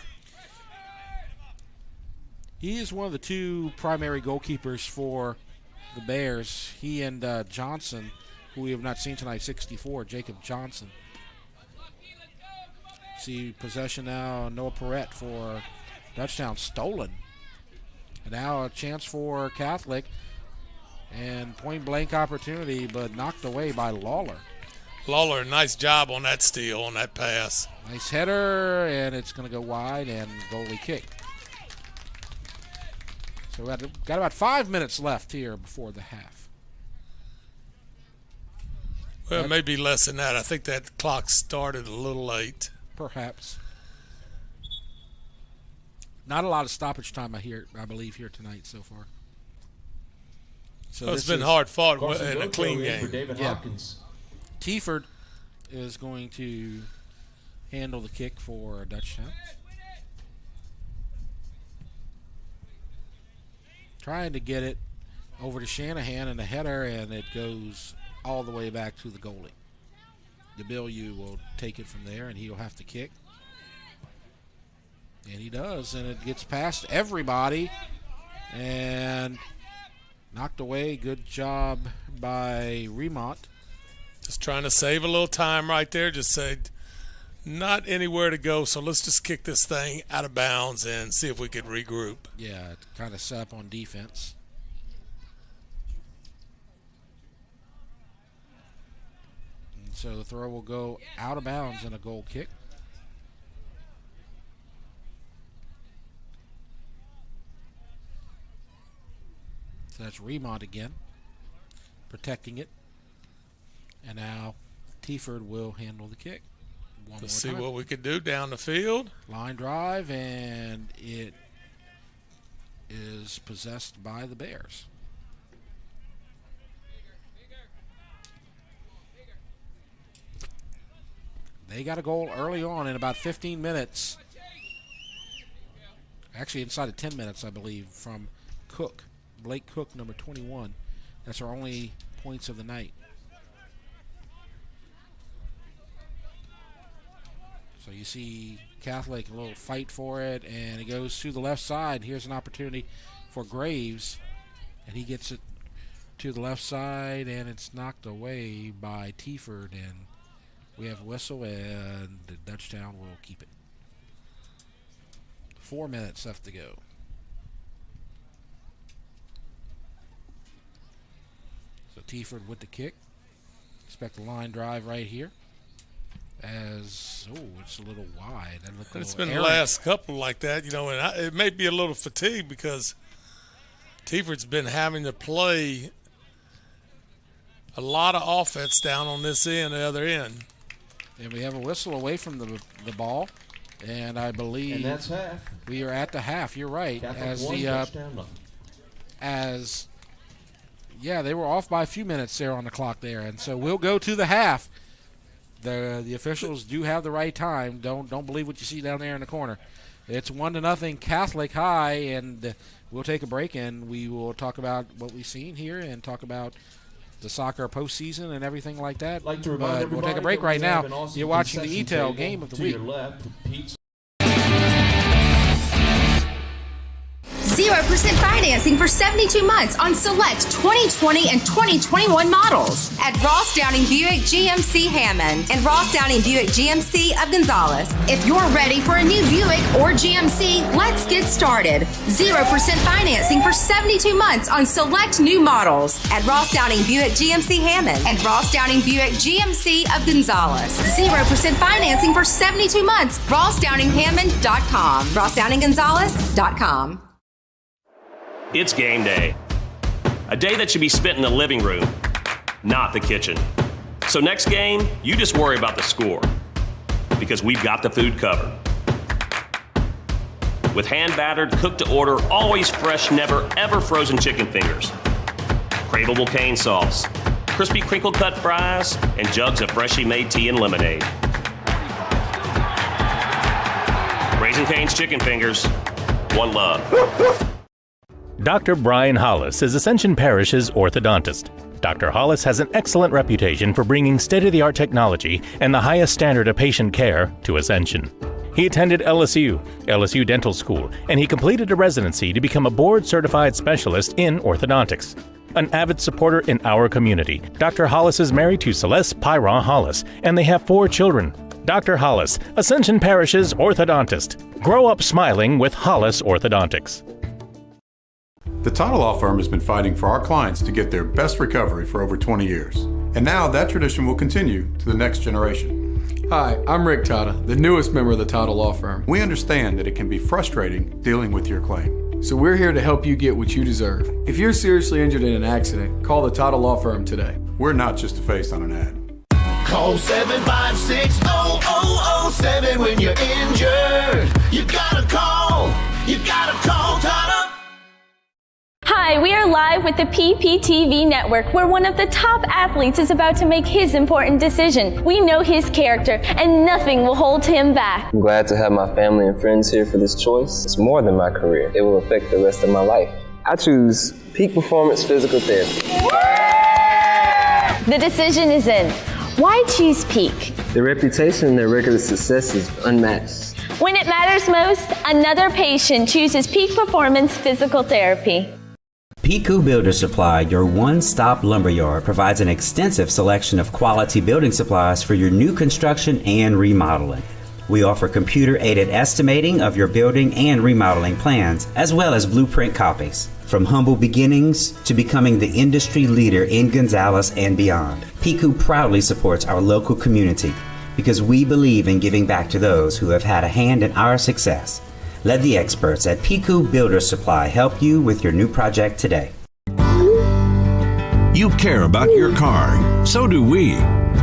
He is one of the 2 primary goalkeepers for the Bears. He and Johnson, who we have not seen tonight, 64, Jacob Johnson. See possession now, Noah Perrette for Dutchtown, stolen. And now a chance for Catholic, and point-blank opportunity, but knocked away by Lawler. Lawler, nice job on that steal, on that pass. Nice header, and it's going to go wide, and goalie kick. So we got about 5 minutes left here before the half. Well, maybe less than that. I think that clock started a little late. Perhaps. Not a lot of stoppage time, I believe, here tonight so far. So it's been hard fought in a clean game. David Hopkins. Tieford is going to handle the kick for Dutchtown. Trying to get it over to Shanahan and a header, and it goes all the way back to the goalie. DeBillieu will take it from there, and he'll have to kick. And he does, and it gets past everybody and knocked away. Good job by Remont. Just trying to save a little time right there. Just said not anywhere to go, so let's just kick this thing out of bounds and see if we can regroup. Yeah, kind of set up on defense. And so the throw will go out of bounds and a goal kick. So that's Remont again, protecting it. And now Tieford will handle the kick. Let's see what we can do down the field. Line drive, and it is possessed by the Bears. They got a goal early on in about 15 minutes. Actually, inside of 10 minutes, I believe, from Cook. Blake Cook, number 21. That's our only points of the night. So you see Catholic, a little fight for it, and it goes to the left side. Here's an opportunity for Graves, and he gets it to the left side, and it's knocked away by Tieford, and we have a whistle, and Dutchtown will keep it. 4 minutes left to go. So Tieford with the kick. Expect a line drive right here. It's a little wide. It's been the last couple like that, and it may be a little fatigued because Tieford's been having to play a lot of offense down on this end, the other end. And we have a whistle away from the ball, and I believe that's half. We are at the half. You're right. They were off by a few minutes there on the clock there, and so we'll go to the half. The officials do have the right time. Don't believe what you see down there in the corner. It's 1-0 Catholic High, and we'll take a break, and we will talk about what we've seen here and talk about the soccer postseason and everything like that. But we'll take a break right now. You're watching the E-Tail Game of the Week. 0% financing for 72 months on select 2020 and 2021 models at Ross Downing Buick GMC Hammond and Ross Downing Buick GMC of Gonzales. If you're ready for a new Buick or GMC, let's get started. 0% financing for 72 months on select new models at Ross Downing Buick GMC Hammond and Ross Downing Buick GMC of Gonzales. 0% financing for 72 months. RossDowningHammond.com. RossDowningGonzales.com. It's game day. A day that should be spent in the living room, not the kitchen. So next game, you just worry about the score, because we've got the food covered. With hand-battered, cooked-to-order, always fresh, never, ever frozen chicken fingers, craveable cane sauce, crispy crinkle-cut fries, and jugs of freshly made tea and lemonade. Raising Cane's Chicken Fingers, one love. Dr. Brian Hollis is Ascension Parish's orthodontist. Dr. Hollis has an excellent reputation for bringing state-of-the-art technology and the highest standard of patient care to Ascension. He attended LSU Dental School, and he completed a residency to become a board-certified specialist in orthodontics. An avid supporter in our community, Dr. Hollis is married to Celeste Pyron Hollis, and they have 4 children. Dr. Hollis, Ascension Parish's orthodontist. Grow up smiling with Hollis Orthodontics. The Tata Law Firm has been fighting for our clients to get their best recovery for over 20 years. And now that tradition will continue to the next generation. Hi, I'm Rick Tata, the newest member of the Tata Law Firm. We understand that it can be frustrating dealing with your claim. So we're here to help you get what you deserve. If you're seriously injured in an accident, call the Tata Law Firm today. We're not just a face on an ad. Call 756-0007 when you're injured. You gotta call Tata. Hi, we are live with the PPTV network, where one of the top athletes is about to make his important decision. We know his character, and nothing will hold him back. I'm glad to have my family and friends here for this choice. It's more than my career. It will affect the rest of my life. I choose Peak Performance Physical Therapy. The decision is in. Why choose Peak? Their reputation and their record of success is unmatched. When it matters most, another patient chooses Peak Performance Physical Therapy. Piku Builder Supply, your one-stop lumberyard, provides an extensive selection of quality building supplies for your new construction and remodeling. We offer computer-aided estimating of your building and remodeling plans, as well as blueprint copies. From humble beginnings to becoming the industry leader in Gonzales and beyond, Piku proudly supports our local community because we believe in giving back to those who have had a hand in our success. Let the experts at Piku Builder Supply help you with your new project today. You care about your car. So do we.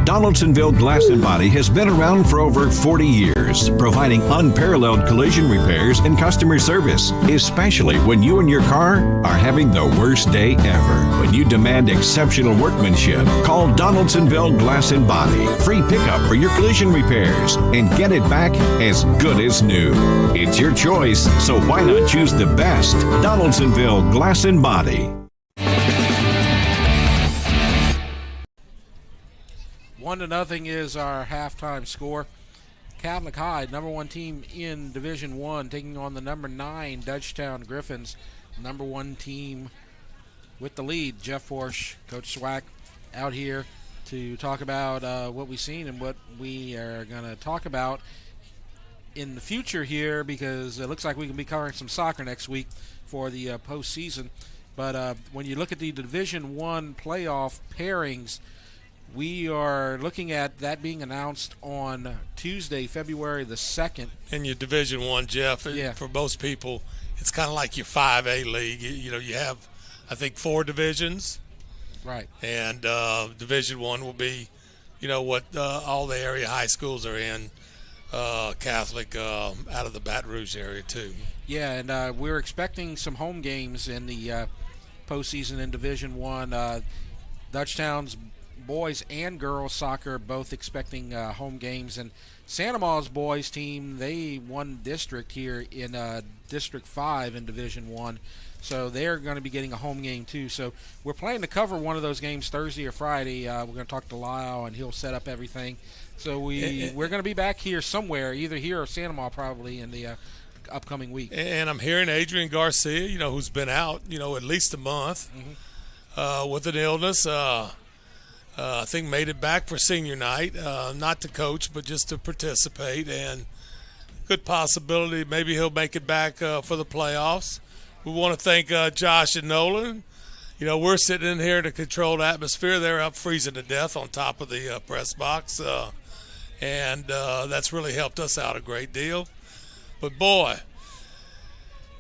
Donaldsonville Glass and Body has been around for over 40 years, providing unparalleled collision repairs and customer service, especially when you and your car are having the worst day ever. When you demand exceptional workmanship, call Donaldsonville Glass and Body. Free pickup for your collision repairs and get it back as good as new. It's your choice, so why not choose the best? Donaldsonville Glass and Body. 1-0 is our halftime score. Catholic High, number 1 team in Division 1, taking on the number 9 Dutchtown Griffins, number 1 team with the lead. Jeff Porsche, Coach Swack, out here to talk about what we've seen and what we are going to talk about in the future here, because it looks like we can be covering some soccer next week for the postseason. But when you look at the Division 1 playoff pairings, we are looking at that being announced on Tuesday, February the 2nd. In your Division 1, Jeff, yeah. For most people, it's kind of like your 5A league. You have, I think, 4 divisions. Right. And Division 1 will be, what all the area high schools are in, Catholic out of the Baton Rouge area, too. Yeah, and we're expecting some home games in the postseason in Division 1. Dutchtown's boys and girls soccer both expecting home games, and Santa Ma's boys team, they won district here in District 5 in Division 1, so they're going to be getting a home game too. So we're planning to cover one of those games Thursday or Friday. We're going to talk to Lyle, and he'll set up everything. So we're going to be back here somewhere, either here or Santa Ma probably in the upcoming week. And I'm hearing Adrian Garcia, who's been out, at least a month with an illness. I think made it back for senior night, not to coach, but just to participate. And good possibility maybe he'll make it back for the playoffs. We want to thank Josh and Nolan. We're sitting in here in a controlled atmosphere. They're up freezing to death on top of the press box. And that's really helped us out a great deal. But, boy,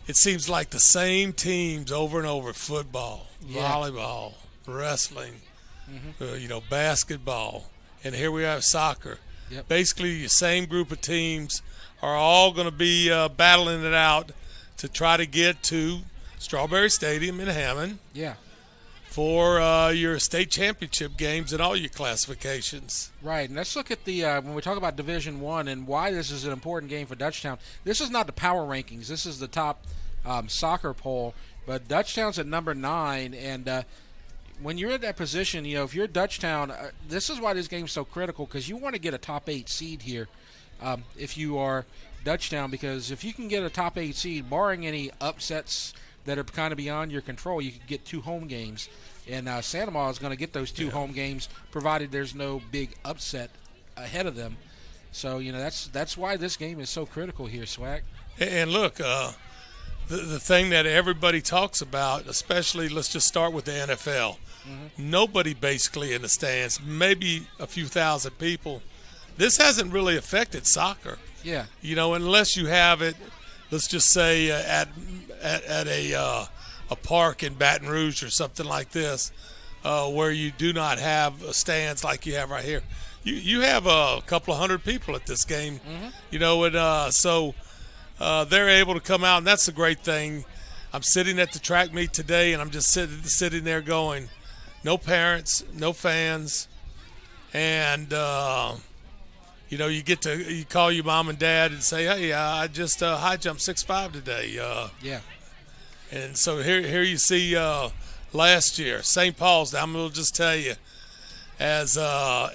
it seems like the same teams over and over: football, volleyball, wrestling, basketball, and here we have soccer. Yep. Basically, the same group of teams are all going to be battling it out to try to get to Strawberry Stadium in Hammond. Yeah. For your state championship games and all your classifications. Right, and let's look at the when we talk about Division 1 and why this is an important game for Dutchtown. This is not the power rankings. This is the top soccer poll. But Dutchtown's at number 9, and when you're in that position, if you're Dutchtown, this is why this game's so critical, because you want to get a top 8 seed here if you are Dutchtown, because if you can get a top 8 seed, barring any upsets that are kind of beyond your control, you could get 2 home games. And Santa Ma is going to get those 2 home games, provided there's no big upset ahead of them. So, that's why this game is so critical here, Swag. And look, the thing that everybody talks about, especially, let's just start with the NFL. Nobody basically in the stands, maybe a few thousand people. This hasn't really affected soccer. Yeah. Unless you have it, let's just say at a park in Baton Rouge or something like this, where you do not have stands like you have right here. You have a couple of hundred people at this game, so they're able to come out, and that's the great thing. I'm sitting at the track meet today, and I'm just sitting there going, no parents, no fans, and you call your mom and dad and say, hey, I just high jumped 6'5" today. Yeah. And so here you see last year, St. Paul's. I'm going to just tell you, as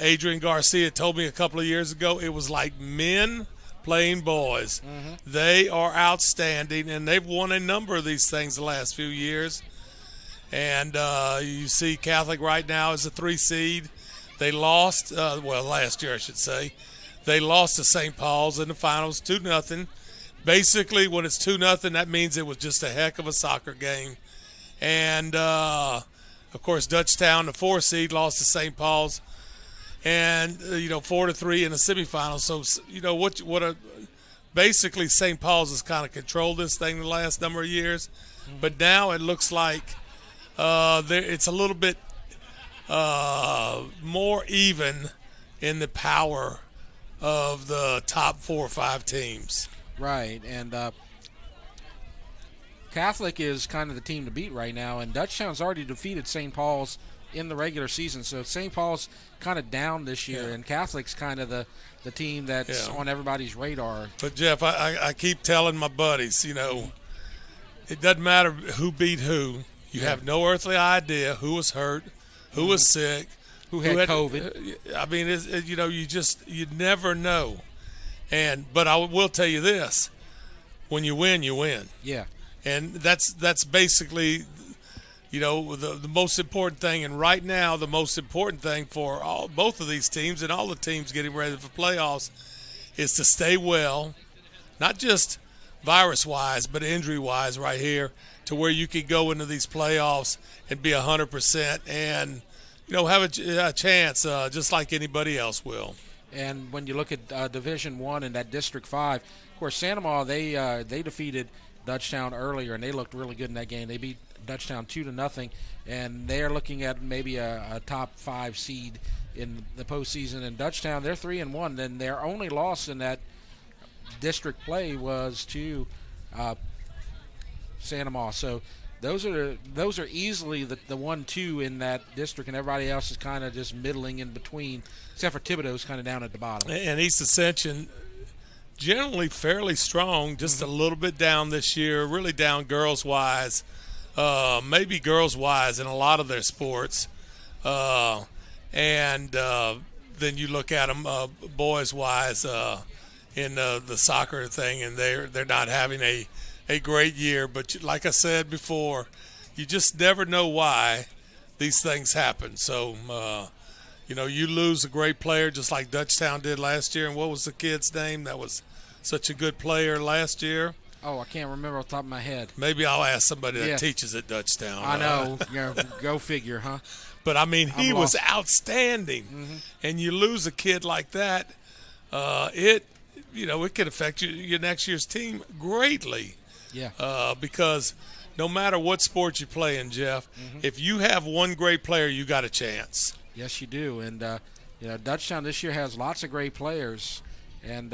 Adrian Garcia told me a couple of years ago, it was like men playing boys. They are outstanding, and they've won a number of these things the last few years. And you see Catholic right now is a 3 seed. They lost, last year I should say. They lost to St. Paul's in the finals 2-0. Basically, when it's 2-0, that means it was just a heck of a soccer game. And, of course, Dutchtown, the 4 seed, lost to St. Paul's. And, 4-3 in the semifinals. So, basically St. Paul's has kind of controlled this thing the last number of years. But now it looks like it's a little bit more even in the power of the top 4 or 5 teams. Right, and Catholic is kind of the team to beat right now, and Dutchtown's already defeated St. Paul's in the regular season, so St. Paul's kind of down this year, and Catholic's kind of the team that's on everybody's radar. But, Jeff, I keep telling my buddies, you know, it doesn't matter who beat who. You have no earthly idea who was hurt, who was sick, who had COVID. I mean, you know, you never know. But I will tell you this: when you win, you win. Yeah. And that's basically, you know, the most important thing. And right now, the most important thing for both of these teams and all the teams getting ready for playoffs is to stay well, not just virus-wise, but injury-wise right here, to where you can go into these playoffs and be 100% and, you know, have a chance just like anybody else will. And when you look at Division I and that District 5, of course, Santa Ma, they defeated Dutchtown earlier, and they looked really good in that game. They beat Dutchtown 2-0, and they're looking at maybe a top 5 seed in the postseason. And Dutchtown, they're 3-1, and their only loss in that district play was to Santa Ma. So those are easily the 1-2 in that district, and everybody else is kind of just middling in between, except for Thibodeau's kind of down at the bottom. And East Ascension, generally fairly strong, just a little bit down this year, really down girls-wise, maybe girls-wise in a lot of their sports. And then you look at them boys-wise in the soccer thing, and they're not having a great year. But like I said before, you just never know why these things happen. So, you know, you lose a great player just like Dutchtown did last year. And what was the kid's name that was such a good player last year? Oh, I can't remember off the top of my head. Maybe I'll ask somebody that teaches at Dutchtown. I know. Go figure, huh? But, I mean, he was outstanding. Mm-hmm. And you lose a kid like that, it could affect your next year's team greatly. Yeah. Because no matter what sport you play in, Jeff, if you have one great player, you got a chance. Yes, you do. And, Dutchtown this year has lots of great players, and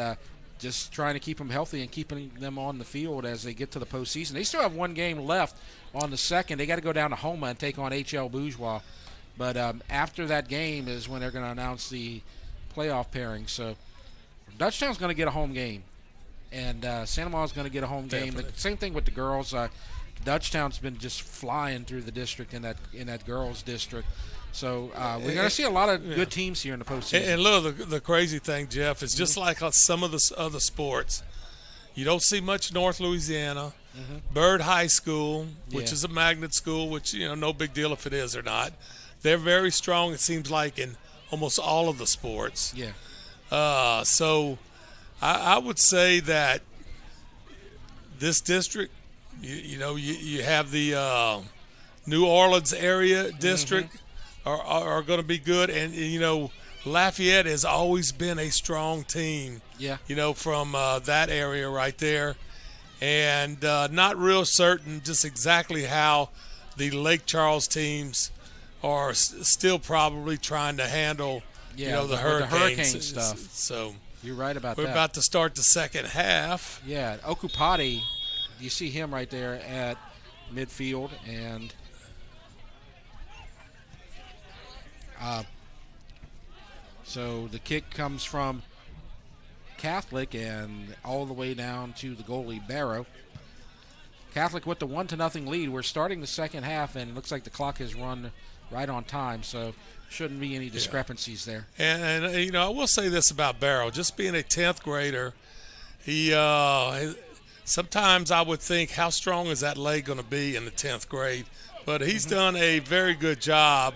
just trying to keep them healthy and keeping them on the field as they get to the postseason. They still have one game left on the second. They got to go down to Houma and take on HL Bourgeois. But after that game is when they're going to announce the playoff pairing. So Dutchtown's going to get a home game, and Santa Ma's going to get a home game. The same thing with the girls. Dutchtown's been just flying through the district in that girls district. So we're going to see a lot of good teams here in the postseason. And look, the crazy thing, Jeff, is just like some of the other sports, you don't see much North Louisiana. Bird High School, which is a magnet school, which, no big deal if it is or not. They're very strong, it seems like, in almost all of the sports. Yeah. So I would say that this district, you have the New Orleans area district are going to be good. And, Lafayette has always been a strong team, from that area right there. And not real certain just exactly how the Lake Charles teams are still probably trying to handle, the hurricane stuff. So you're right about that. We're about to start the second half. Yeah, Okupati, you see him right there at midfield, and so the kick comes from Catholic and all the way down to the goalie Barrow. Catholic with the 1-0 lead. We're starting the second half, and it looks like the clock has run right on time, so shouldn't be any discrepancies there. And I will say this about Barrow. Just being a 10th grader, he sometimes I would think, how strong is that leg going to be in the 10th grade? But he's done a very good job,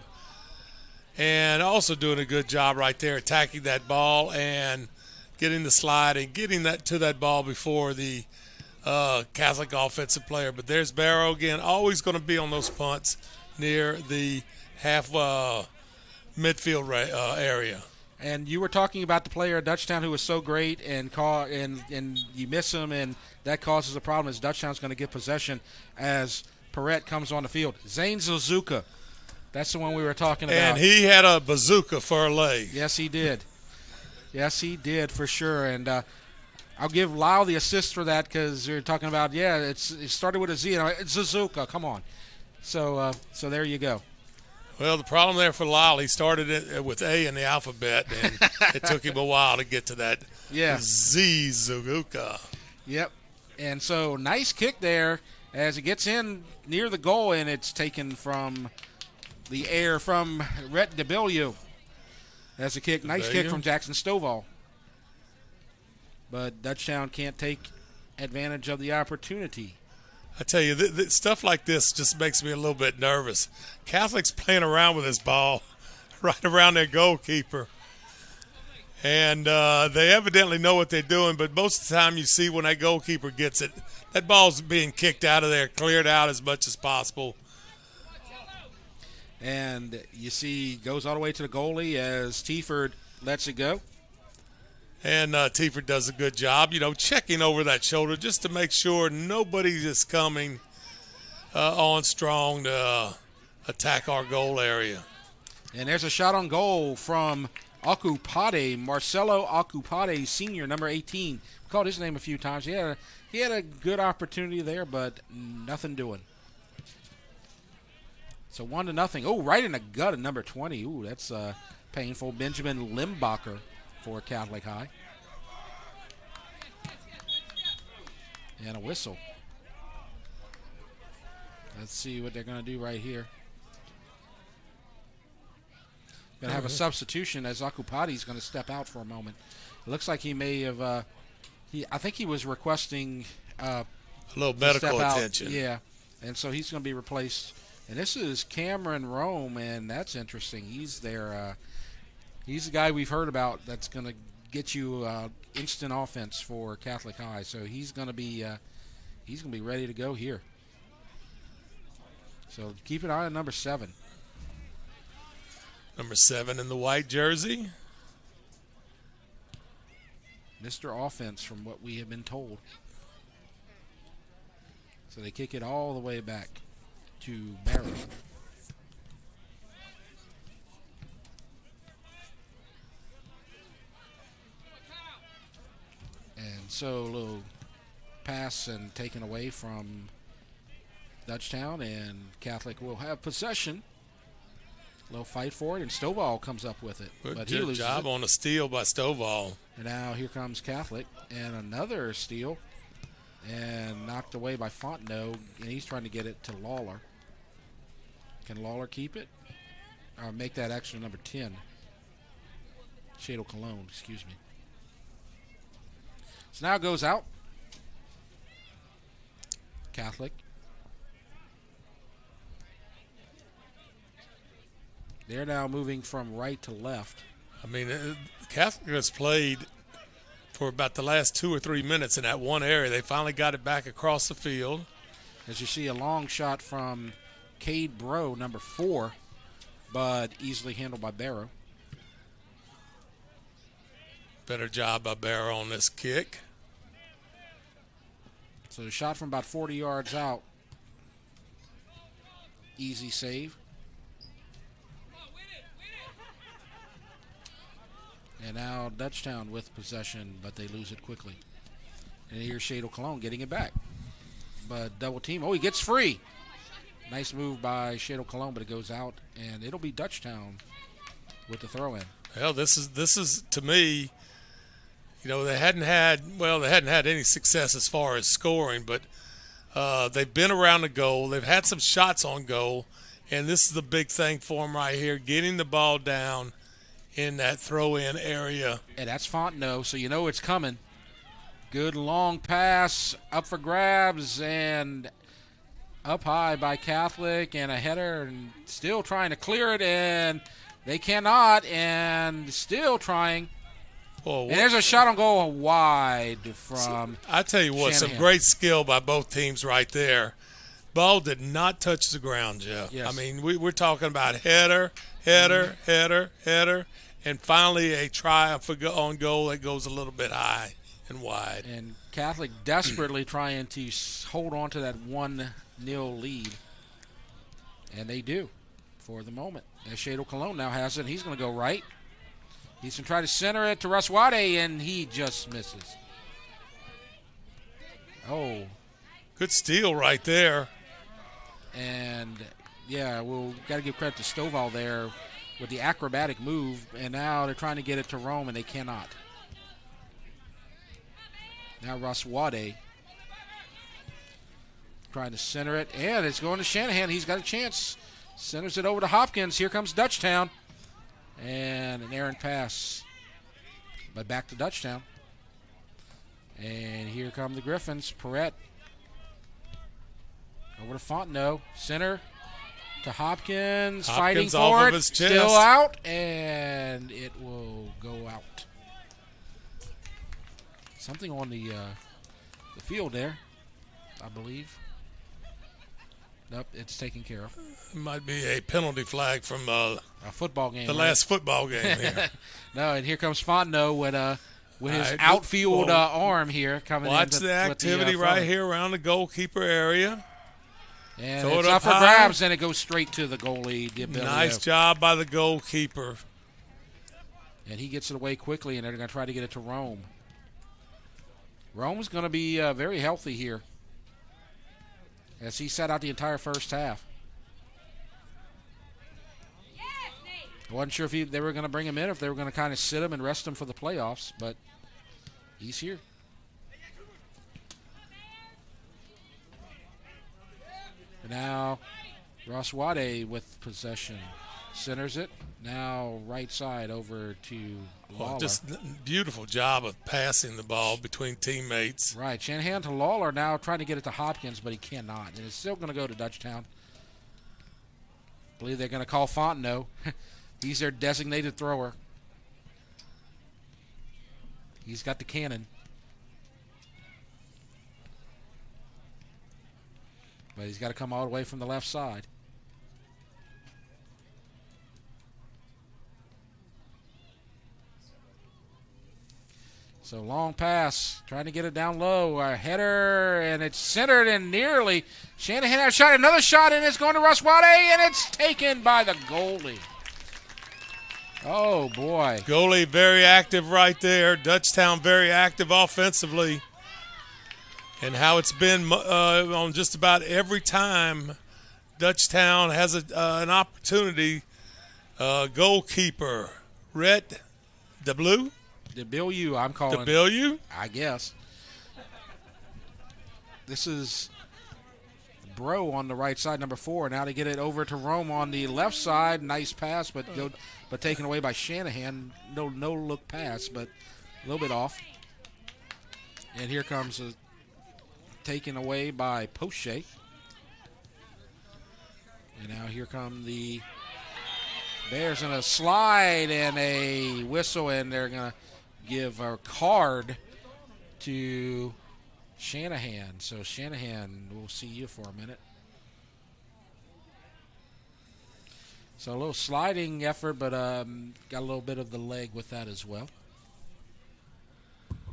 and also doing a good job right there attacking that ball and getting the slide and getting that to that ball before the Catholic offensive player. But there's Barrow again, always going to be on those punts near the half midfield area. And you were talking about the player at Dutchtown who was so great, and you miss him, and that causes a problem as Dutchtown's going to get possession as Perrette comes on the field. Zane Suzuka, that's the one we were talking about. And he had a bazooka for a leg. Yes, he did. Yes, he did for sure. And I'll give Lyle the assist for that because you're talking about, it started with a Z. And it's Suzuka, come on. So there you go. Well, the problem there for Lyle, he started it with A in the alphabet, and it took him a while to get to that Z, Suzuka. Yep. And so nice kick there as it gets in near the goal, and it's taken from the air from Rhett DeBellew. That's a kick. Nice kick from Jackson Stovall. But Dutchtown can't take advantage of the opportunity. I tell you, stuff like this just makes me a little bit nervous. Catholic's playing around with this ball right around their goalkeeper. And they evidently know what they're doing, but most of the time you see when that goalkeeper gets it, that ball's being kicked out of there, cleared out as much as possible. And you see goes all the way to the goalie as Tieford lets it go. And Tieford does a good job, checking over that shoulder just to make sure nobody is coming on strong to attack our goal area. And there's a shot on goal from Akupade, Marcelo Akupade, senior, number 18. We called his name a few times. He had a good opportunity there, but nothing doing. So 1-0. Oh, right in the gut of number 20. Ooh, that's painful. Benjamin Limbacher for Catholic High. And a whistle. Let's see what they're going to do right here. Going to have a substitution as Akupade's going to step out for a moment. It looks like he may have. I think he was requesting a little medical attention. Yeah, and so he's going to be replaced. And this is Cameron Rome, and that's interesting. He's there. He's the guy we've heard about that's going to get you instant offense for Catholic High. So he's going to be ready to go here. So keep an eye on number 7. Number 7 in the white jersey. Mr. Offense from what we have been told. So they kick it all the way back to Barrow. And so a little pass and taken away from Dutchtown, and Catholic will have possession. A little fight for it, and Stovall comes up with it. But good job on a steal by Stovall. And now here comes Catholic, and another steal, and knocked away by Fontenot, and he's trying to get it to Lawler. Can Lawler keep it? Or make that extra number 10. Shadle Cologne, excuse me. So now it goes out. Catholic. They're now moving from right to left. I mean, Catholic has played for about the last 2 or 3 minutes in that one area. They finally got it back across the field. As you see, a long shot from Cade Bro, number 4, but easily handled by Barrow. Better job by Barrow on this kick. So the shot from about 40 yards out. Easy save. And now Dutchtown with possession, but they lose it quickly. And here's Shadle Cologne getting it back. But double team. Oh, he gets free. Nice move by Shadle Cologne, but it goes out, and it'll be Dutchtown with the throw in. Well, this is to me, they hadn't had any success as far as scoring, but they've been around the goal. They've had some shots on goal, and this is the big thing for them right here, getting the ball down in that throw-in area. And that's Fontenot, so you know it's coming. Good long pass, up for grabs, and up high by Catholic, and a header, and still trying to clear it, and they cannot, and still trying. And there's a shot on goal wide from I tell you what, Shanahan. Some great skill by both teams right there. Ball did not touch the ground, Jeff. Yes. I mean, we're talking about header, and finally a try on goal that goes a little bit high and wide. And Catholic desperately trying to hold on to that 1-0 lead. And they do for the moment. As Shadle Cologne now has it, he's going to go right. He's going to try to center it to Raswade, and he just misses. Oh. Good steal right there. And, yeah, we'll got to give credit to Stovall there with the acrobatic move, and now they're trying to get it to Rome, and they cannot. Now Raswade trying to center it, and it's going to Shanahan. He's got a chance. Centers it over to Hopkins. Here comes Dutchtown. And an errant pass. But back to Dutchtown. And here come the Griffins. Perrette over to Fontenot. Center to Hopkins. Fighting for it. Still out. And it will go out. Something on the field there, I believe. Nope, it's taken care of. It might be a penalty flag from a football game. The last football game here. No, and here comes Fontenot with his outfield arm here coming in. Watch the activity right here around the goalkeeper area. And it's up for grabs, and it goes straight to the goalie. Nice job by the goalkeeper. And he gets it away quickly, and they're going to try to get it to Rome. Rome's going to be very healthy here, as he sat out the entire first half. I wasn't sure if they were going to bring him in, if they were going to kind of sit him and rest him for the playoffs, but he's here. And now Raswade with possession. Centers it. Now right side over to Lawler. Just beautiful job of passing the ball between teammates. Right. Shanahan to Lawler now trying to get it to Hopkins, but he cannot. And it's still going to go to Dutchtown. I believe they're going to call Fontenot. He's their designated thrower. He's got the cannon. But he's got to come all the way from the left side. So long pass, trying to get it down low. A header, and it's centered and nearly. Shanahan has shot another shot, and it's going to Raswade, and it's taken by the goalie. Oh, boy. Goalie very active right there. Dutchtown very active offensively. And how it's been on just about every time Dutchtown has an opportunity. Goalkeeper, Rhett DeBlue. DeBillieu, I'm calling. DeBillieu? I guess. This is Bro on the right side, number 4. Now to get it over to Rome on the left side. Nice pass, but taken away by Shanahan. No look pass, but a little bit off. And here comes a taken away by Poche. And now here come the Bears in a slide and a whistle, and they're going to give a card to Shanahan. So Shanahan, we'll see you for a minute. So a little sliding effort, but got a little bit of the leg with that as well.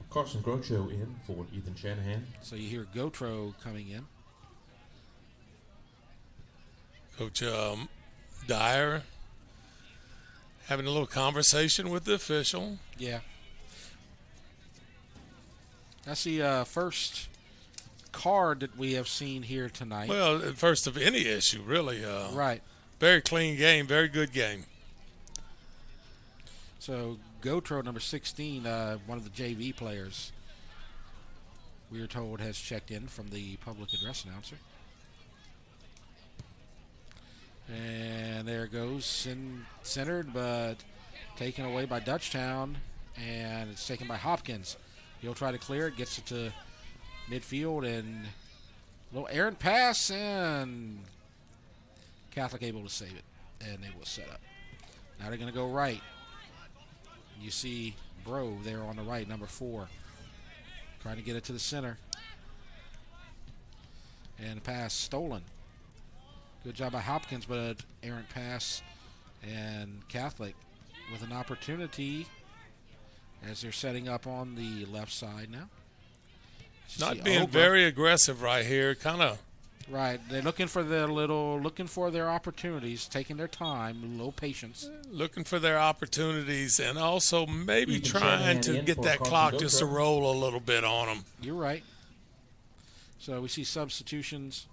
Carson Grocho in for Ethan Shanahan. So you hear Gotro coming in. Coach Dyer having a little conversation with the official. Yeah. That's the first card that we have seen here tonight. Well, first of any issue, really. Right. Very clean game, very good game. So Gotro, number 16, one of the JV players, we are told has checked in from the public address announcer. And there it goes, centered, but taken away by Dutchtown, and it's taken by Hopkins. He'll try to clear it, gets it to midfield, and a little errant pass, and Catholic able to save it, and they will set up. Now they're going to go right. You see Bro there on the right, number 4, trying to get it to the center. And the pass stolen. Good job by Hopkins, but an errant pass, and Catholic with an opportunity as they're setting up on the left side now. Not being very aggressive right here. Kind of Right. They're looking for their opportunities, taking their time, a little patience. Looking for their opportunities, and also maybe Ethan trying Shanahan to in get for that Carson clock just to Gilchrist. roll a little bit on them. You're right. So we see substitutions,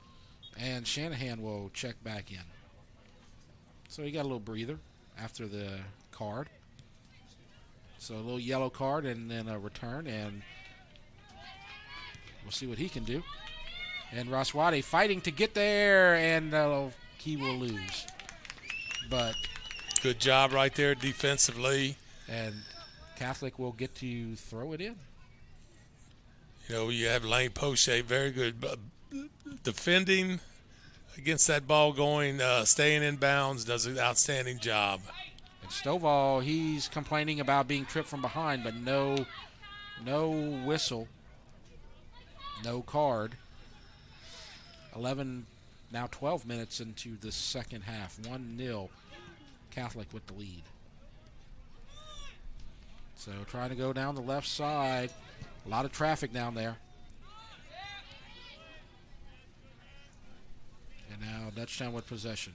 and Shanahan will check back in. So he got a little breather after the card. So a little yellow card and then a return, and we'll see what he can do. And Raswade fighting to get there, and he will lose. But Good job right there defensively. And Catholic will get to throw it in. You know, you have Lane Poche, very good defending against that ball going, staying in bounds, does an outstanding job. And Stovall, he's complaining about being tripped from behind, but no whistle, no card. 12 minutes into the second half. 1-0, Catholic with the lead. So trying to go down the left side. A lot of traffic down there. And now Dutchtown with possession.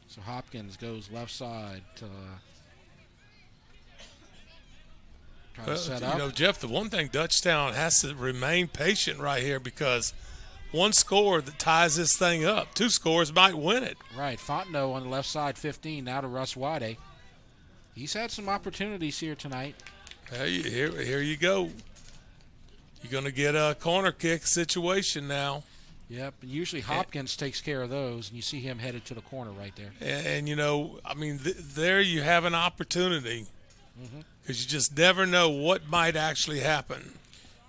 So Hopkins goes left side to try to set up. You know, Jeff, the one thing Dutchtown has to remain patient right here, because one score that ties this thing up. 2 scores might win it. Right. Fontenot on the left side, 15, now to Raswade. He's had some opportunities here tonight. Hey, here you go. You're going to get a corner kick situation now. Yep. Usually Hopkins takes care of those, and you see him headed to the corner right there. And you know, I mean, there you have an opportunity, because you just never know what might actually happen.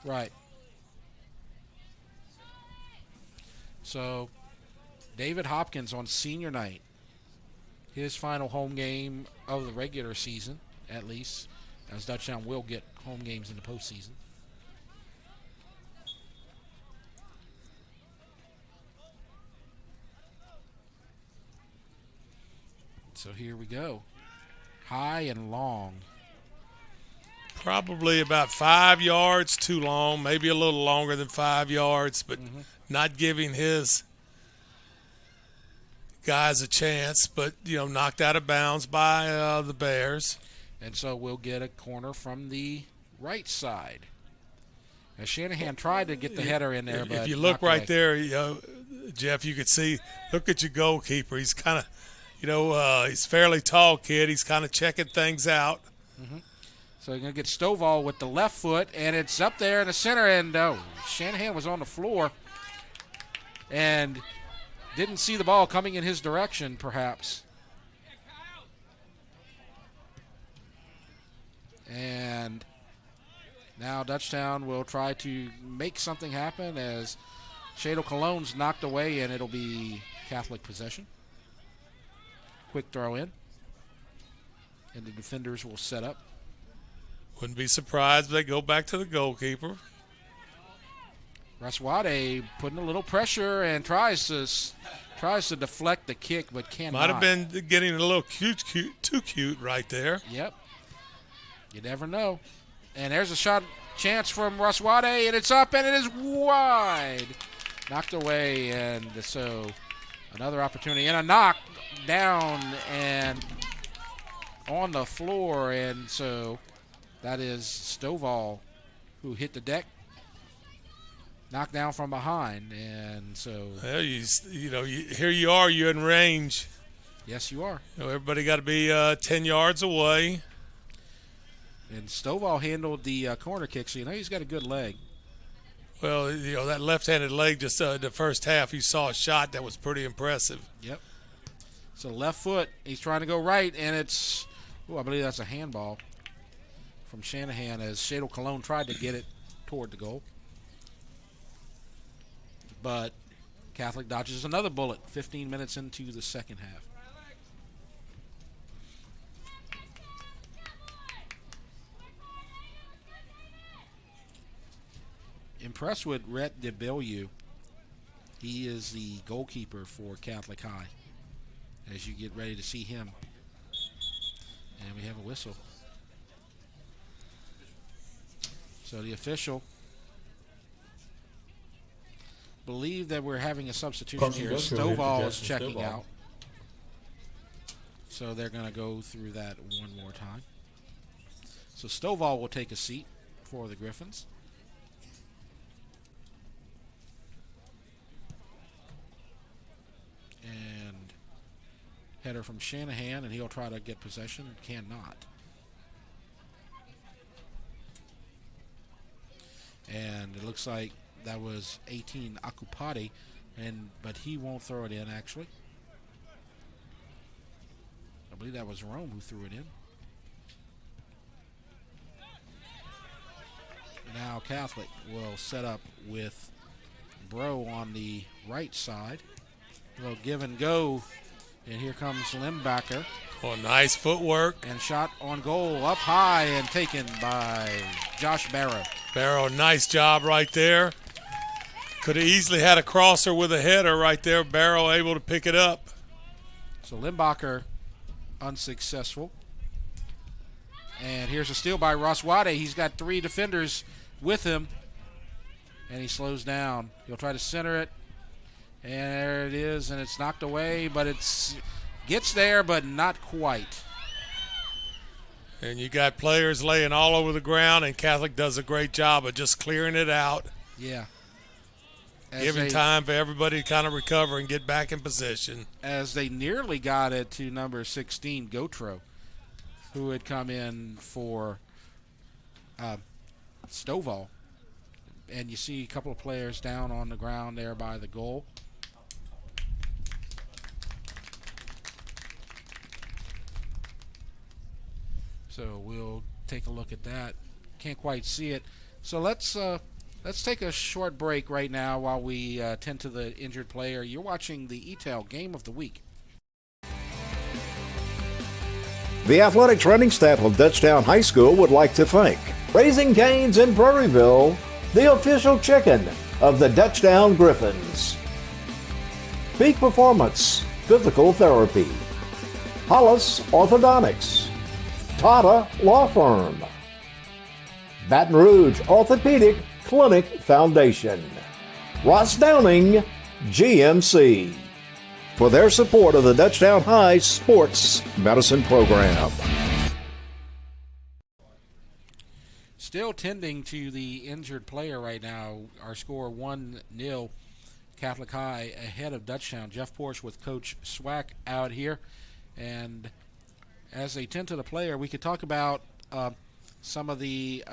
Right. So, David Hopkins on senior night, his final home game of the regular season, at least, as Dutchtown will get home games in the postseason. So here we go. High and long. Probably about 5 yards too long, maybe a little longer than 5 yards, but not giving his guys a chance, but, you know, knocked out of bounds by the Bears. And so we'll get a corner from the right side. Now Shanahan tried to get the header in there, but if you look not right quite. there, you know, Jeff, you could see, look at your goalkeeper. He's kind of, you know, he's a fairly tall kid. He's kind of checking things out. So you're going to get Stovall with the left foot, and it's up there in the center, and Shanahan was on the floor and didn't see the ball coming in his direction, perhaps. And now Dutchtown will try to make something happen as Shadle Cologne's knocked away, and it'll be Catholic possession. Quick throw in, and the defenders will set up. Wouldn't be surprised if they go back to the goalkeeper. Raswade putting a little pressure and tries to deflect the kick, but cannot. Might have been getting a little too cute right there. Yep. You never know. And there's a shot chance from Raswade, and it's up, and it is wide. Knocked away, and so another opportunity. And a knock down and on the floor, and so that is Stovall who hit the deck. Knocked down from behind, and so. Well, here you are, you're in range. Yes, you are. You know, everybody got to be 10 yards away. And Stovall handled the corner kick, so you know he's got a good leg. Well, you know, that left-handed leg just the first half, you saw a shot that was pretty impressive. Yep. So left foot, he's trying to go right, and it's, I believe that's a handball from Shanahan as Shadle Cologne tried to get it toward the goal. But Catholic dodges another bullet 15 minutes into the second half. Impressed with Rhett DeBellew. He is the goalkeeper for Catholic High. As you get ready to see him. And we have a whistle. So the official believe that we're having a substitution Carson here. Gutchtown Stovall here is for checking Stovall. out. So they're going to go through that one more time. So Stovall will take a seat for the Griffins. And header from Shanahan, and he'll try to get possession. Cannot. And it looks like that was 18 Akupati, but he won't throw it in, actually. I believe that was Rome who threw it in. Now Catholic will set up with Bro on the right side. A little give and go. And here comes Limbacher. Oh, nice footwork. And shot on goal up high and taken by Josh Barrow. Barrow, nice job right there. Could have easily had a crosser with a header right there. Barrow able to pick it up. So Limbacher unsuccessful. And here's a steal by Roswade. He's got 3 defenders with him. And he slows down. He'll try to center it. And there it is, and it's knocked away, but it's gets there, but not quite. And you got players laying all over the ground, and Catholic does a great job of just clearing it out. Yeah. Giving time for everybody to kind of recover and get back in position. As they nearly got it to number 16, Gotro, who had come in for Stovall. And you see a couple of players down on the ground there by the goal. So we'll take a look at that. Can't quite see it. So let's take a short break right now while we tend to the injured player. You're watching the ETAL Game of the Week. The athletic training staff of Dutchtown High School would like to thank Raising Cane's in Prairieville, the official chicken of the Dutchtown Griffins. Peak Performance Physical Therapy, Hollis Orthodontics, Tata Law Firm, Baton Rouge Orthopedic Clinic Foundation, Ross Downing GMC, for their support of the Dutchtown High Sports Medicine Program. Still tending to the injured player right now. Our score 1-0, Catholic High ahead of Dutchtown. Jeff Porsche with Coach Swack out here. And as they tend to the player, we could talk about some of the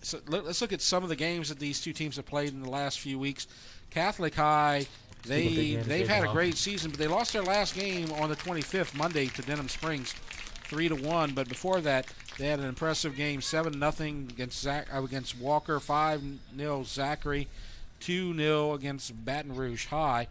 so let's look at some of the games that these two teams have played in the last few weeks. Catholic High, they've had a great season, but they lost their last game on the 25th, Monday, to Denham Springs, 3-1. But before that, they had an impressive game, 7-0 against Walker, 5-0 Zachary, 2-0 against Baton Rouge High.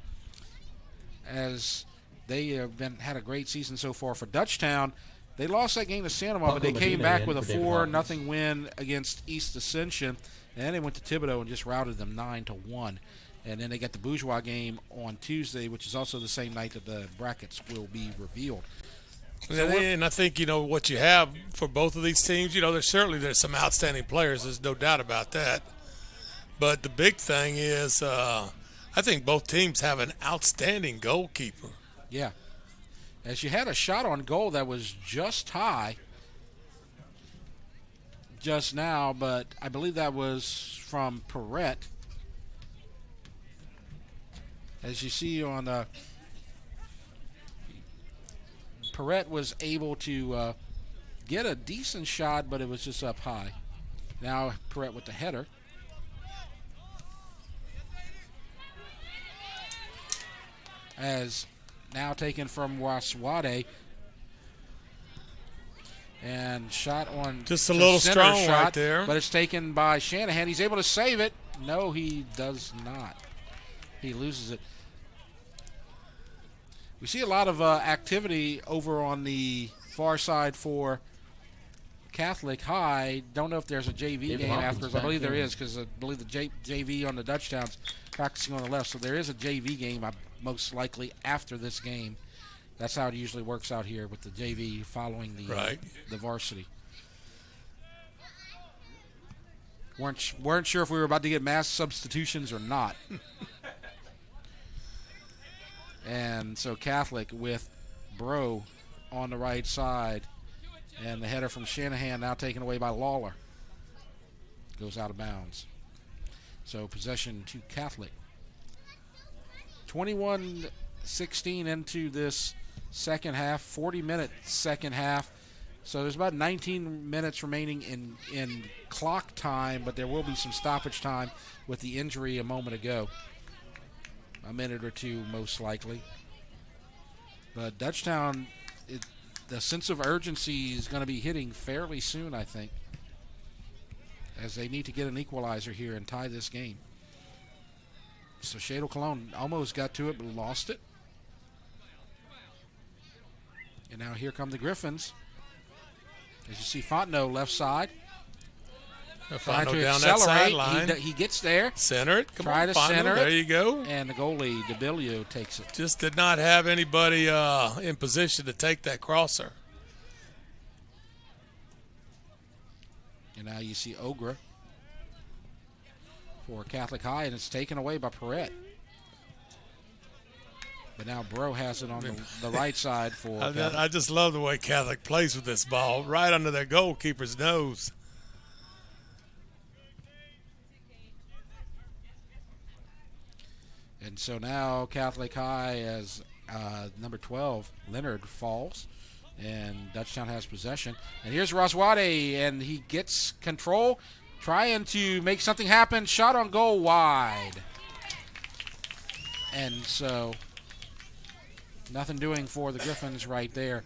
As they have had a great season so far. For Dutchtown, they lost that game to Sandoval, but they came back with a 4-0 win against East Ascension, and then they went to Thibodaux and just routed them 9-1. And then they got the Bourgeois game on Tuesday, which is also the same night that the brackets will be revealed. And I think, what you have for both of these teams, there's some outstanding players. There's no doubt about that. But the big thing is I think both teams have an outstanding goalkeeper. Yeah. As you had a shot on goal that was just high just now, but I believe that was from Perrette. As you see on Perrette was able to get a decent shot, but it was just up high. Now Perrette with the header. As now taken from Waswade. And shot on just a little strong shot, right there. But it's taken by Shanahan. He's able to save it. No, he does not. He loses it. We see a lot of activity over on the far side for Catholic High. Don't know if there's a JV game afterwards. I believe there is, because I believe the JV on the Dutchtown's practicing on the left. So there is a JV game, most likely after this game. That's how it usually works out here with the JV following the varsity. Weren't sure if we were about to get mass substitutions or not. And so Catholic with Bro on the right side. And the header from Shanahan now taken away by Lawler. Goes out of bounds. So possession to Catholic. 21-16 into this second half, 40-minute second half. So there's about 19 minutes remaining in clock time, but there will be some stoppage time with the injury a moment ago. A minute or two, most likely. But Dutchtown, the sense of urgency is going to be hitting fairly soon, I think, as they need to get an equalizer here and tie this game. So Shadle Cologne almost got to it, but lost it. And now here come the Griffins. As you see, Fontenot left side. Trying to down accelerate. That sideline. He gets there. Center it. Come Try on, to Fontenot. center it. There you go. And the goalie, DeBilio, takes it. Just did not have anybody in position to take that crosser. And now you see Ogra for Catholic High, and it's taken away by Perrette. But now Bro has it on the right side for I just love the way Catholic plays with this ball, right under their goalkeeper's nose. And so now Catholic High, as number 12, Leonard, falls. And Dutchtown has possession. And here's Roswade, and he gets control, trying to make something happen. Shot on goal wide. And so nothing doing for the Griffins right there.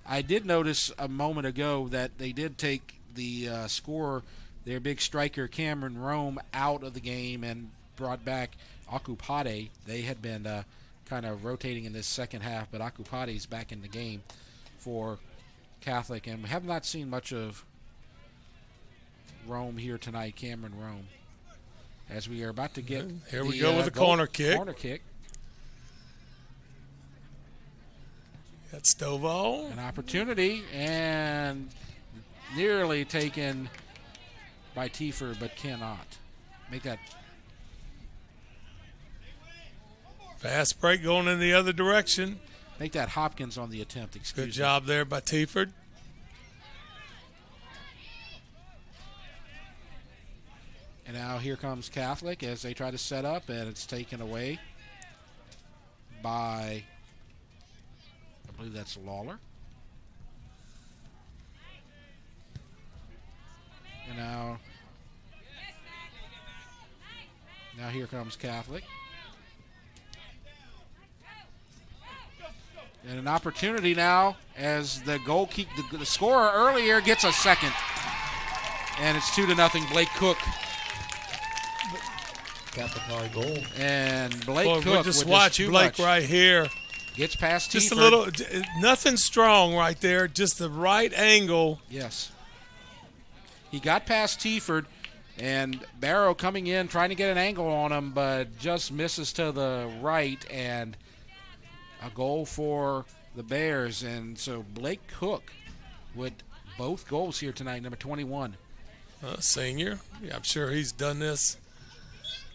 I did notice a moment ago that they did take the scorer, their big striker Cameron Rome, out of the game and brought back Akupade. They had been kind of rotating in this second half, but Akupade's back in the game for Catholic. And we have not seen much of Rome here tonight, Cameron Rome. As we are about to get here we go with the corner kick. Corner kick. Got Stovall. An opportunity, and nearly taken by Tiefer, but cannot make that. Fast break going in the other direction. Make that Hopkins on the attempt, excuse me. Good job there by Tieford. And now here comes Catholic as they try to set up, and it's taken away by, I believe that's Lawler. And now here comes Catholic. And an opportunity now as the goalkeeper, the scorer earlier gets a second. And it's 2-0, Blake Cook. Catholic High goal. And Blake Cook, just watch Blake right here. Gets past Tiefer. Just a little, nothing strong right there, just the right angle. Yes. He got past Tieford, and Barrow coming in, trying to get an angle on him, but just misses to the right, and a goal for the Bears. And so Blake Cook with both goals here tonight, number 21. Senior. Yeah, I'm sure he's done this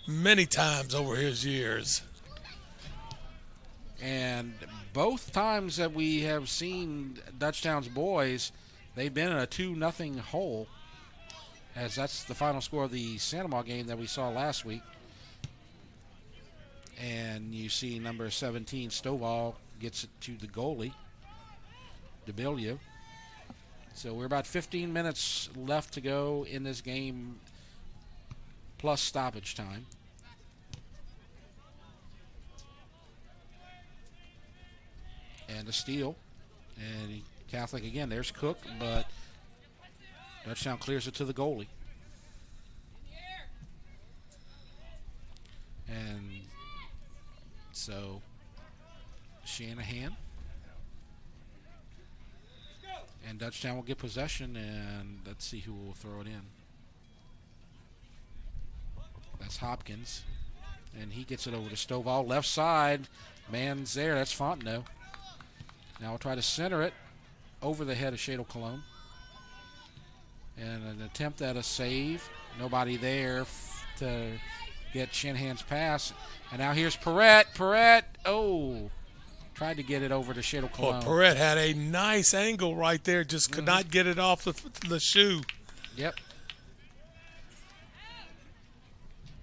many times over his years. And both times that we have seen Dutchtown's boys, they've been in a 2-0 hole, as that's the final score of the Sandoval game that we saw last week. And you see number 17, Stovall, gets it to the goalie, DeBilio. So we're about 15 minutes left to go in this game, plus stoppage time. And a steal. And Catholic again, there's Cook, but Dutchtown clears it to the goalie. And so Shanahan. And Dutchtown will get possession, and let's see who will throw it in. That's Hopkins. And he gets it over to Stovall. Left side. Man's there. That's Fontenot. Now we'll try to center it over the head of Shadle Cologne. And an attempt at a save. Nobody there to get Shanahan's pass. And now here's Perrette. Perrette, tried to get it over to Shadle Cologne. Well, Perrette had a nice angle right there, just could not get it off the shoe. Yep.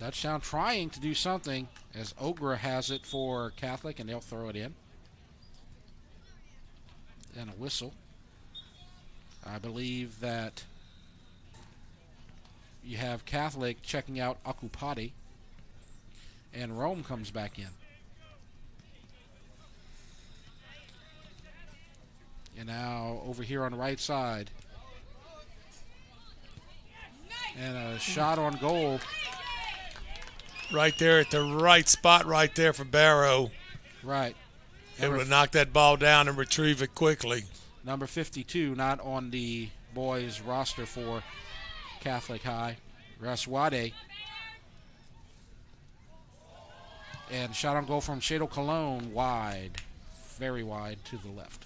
Dutchtown trying to do something as Ogra has it for Catholic, and they'll throw it in. And a whistle. I believe that you have Catholic checking out Akupati, and Rome comes back in. And now over here on the right side. And a shot on goal. Right there at the right spot right there for Barrow. Right. Able to knock that ball down and retrieve it quickly. Number 52, not on the boys roster for Catholic High. Raswade. And shot on goal from Shadle Cologne, wide. Very wide to the left.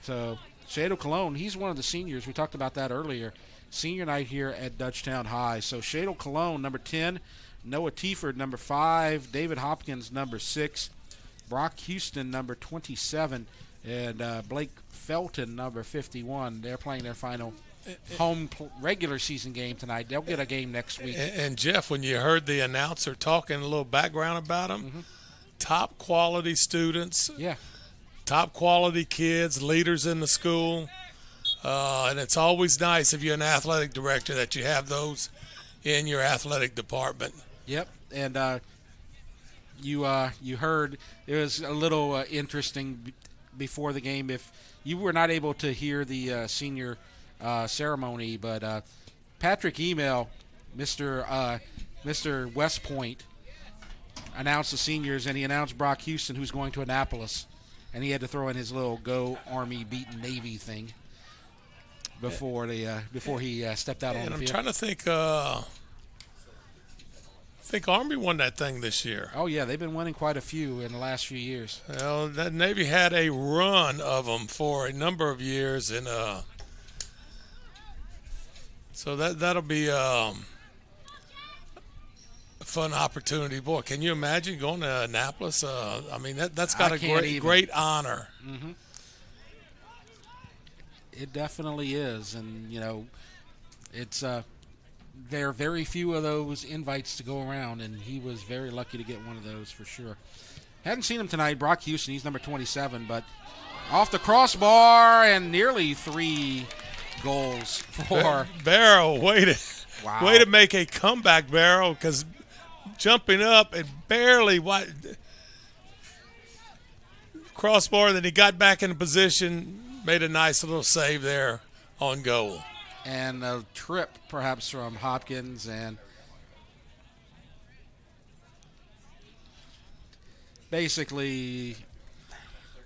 So Shadle Cologne, he's one of the seniors. We talked about that earlier. Senior night here at Dutchtown High. So Shadle Cologne, number 10. Noah Tieford, number 5. David Hopkins, number 6. Brock Houston, number 27. And Blake Felton, number 51. They're playing their final home regular season game tonight. They'll get a game next week. And Jeff, when you heard the announcer talking a little background about them, top quality students. Yeah. Top quality kids, leaders in the school. And it's always nice if you're an athletic director that you have those in your athletic department. Yep. And you heard it was a little interesting before the game. If you were not able to hear the senior ceremony, but Patrick Email, Mr. West Point, announced the seniors, and he announced Brock Houston, who's going to Annapolis. And he had to throw in his little "Go Army, beat Navy" thing before he stepped out on the field. And I'm trying to think. I think Army won that thing this year. Oh yeah, they've been winning quite a few in the last few years. Well, that Navy had a run of them for a number of years, and so that'll be a fun opportunity. Boy, can you imagine going to Annapolis? I mean, that's got a great honor. Mm-hmm. It definitely is, and it's there are very few of those invites to go around, and he was very lucky to get one of those for sure. Hadn't seen him tonight. Brock Houston, he's number 27, but off the crossbar and nearly 3 goals for Barrow. Way to make a comeback, Barrow, because jumping up and barely crossbar, then he got back in position, made a nice little save there on goal. And a trip perhaps from Hopkins, and basically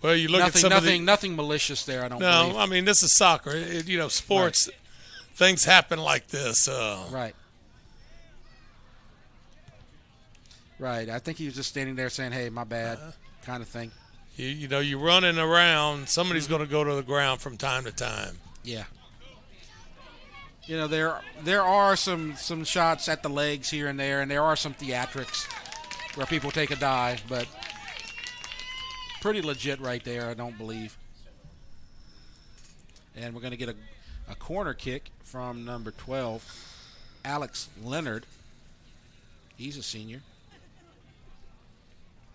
you look at some nothing malicious there, I don't believe. No, I mean, this is soccer. Sports, right. Things happen like this. Right. Right. I think he was just standing there saying, "Hey, my bad," kind of thing. You're running around. Somebody's going to go to the ground from time to time. Yeah. There are some shots at the legs here and there are some theatrics where people take a dive, but pretty legit right there, I don't believe. And we're going to get a corner kick from number 12, Alex Leonard. He's a senior,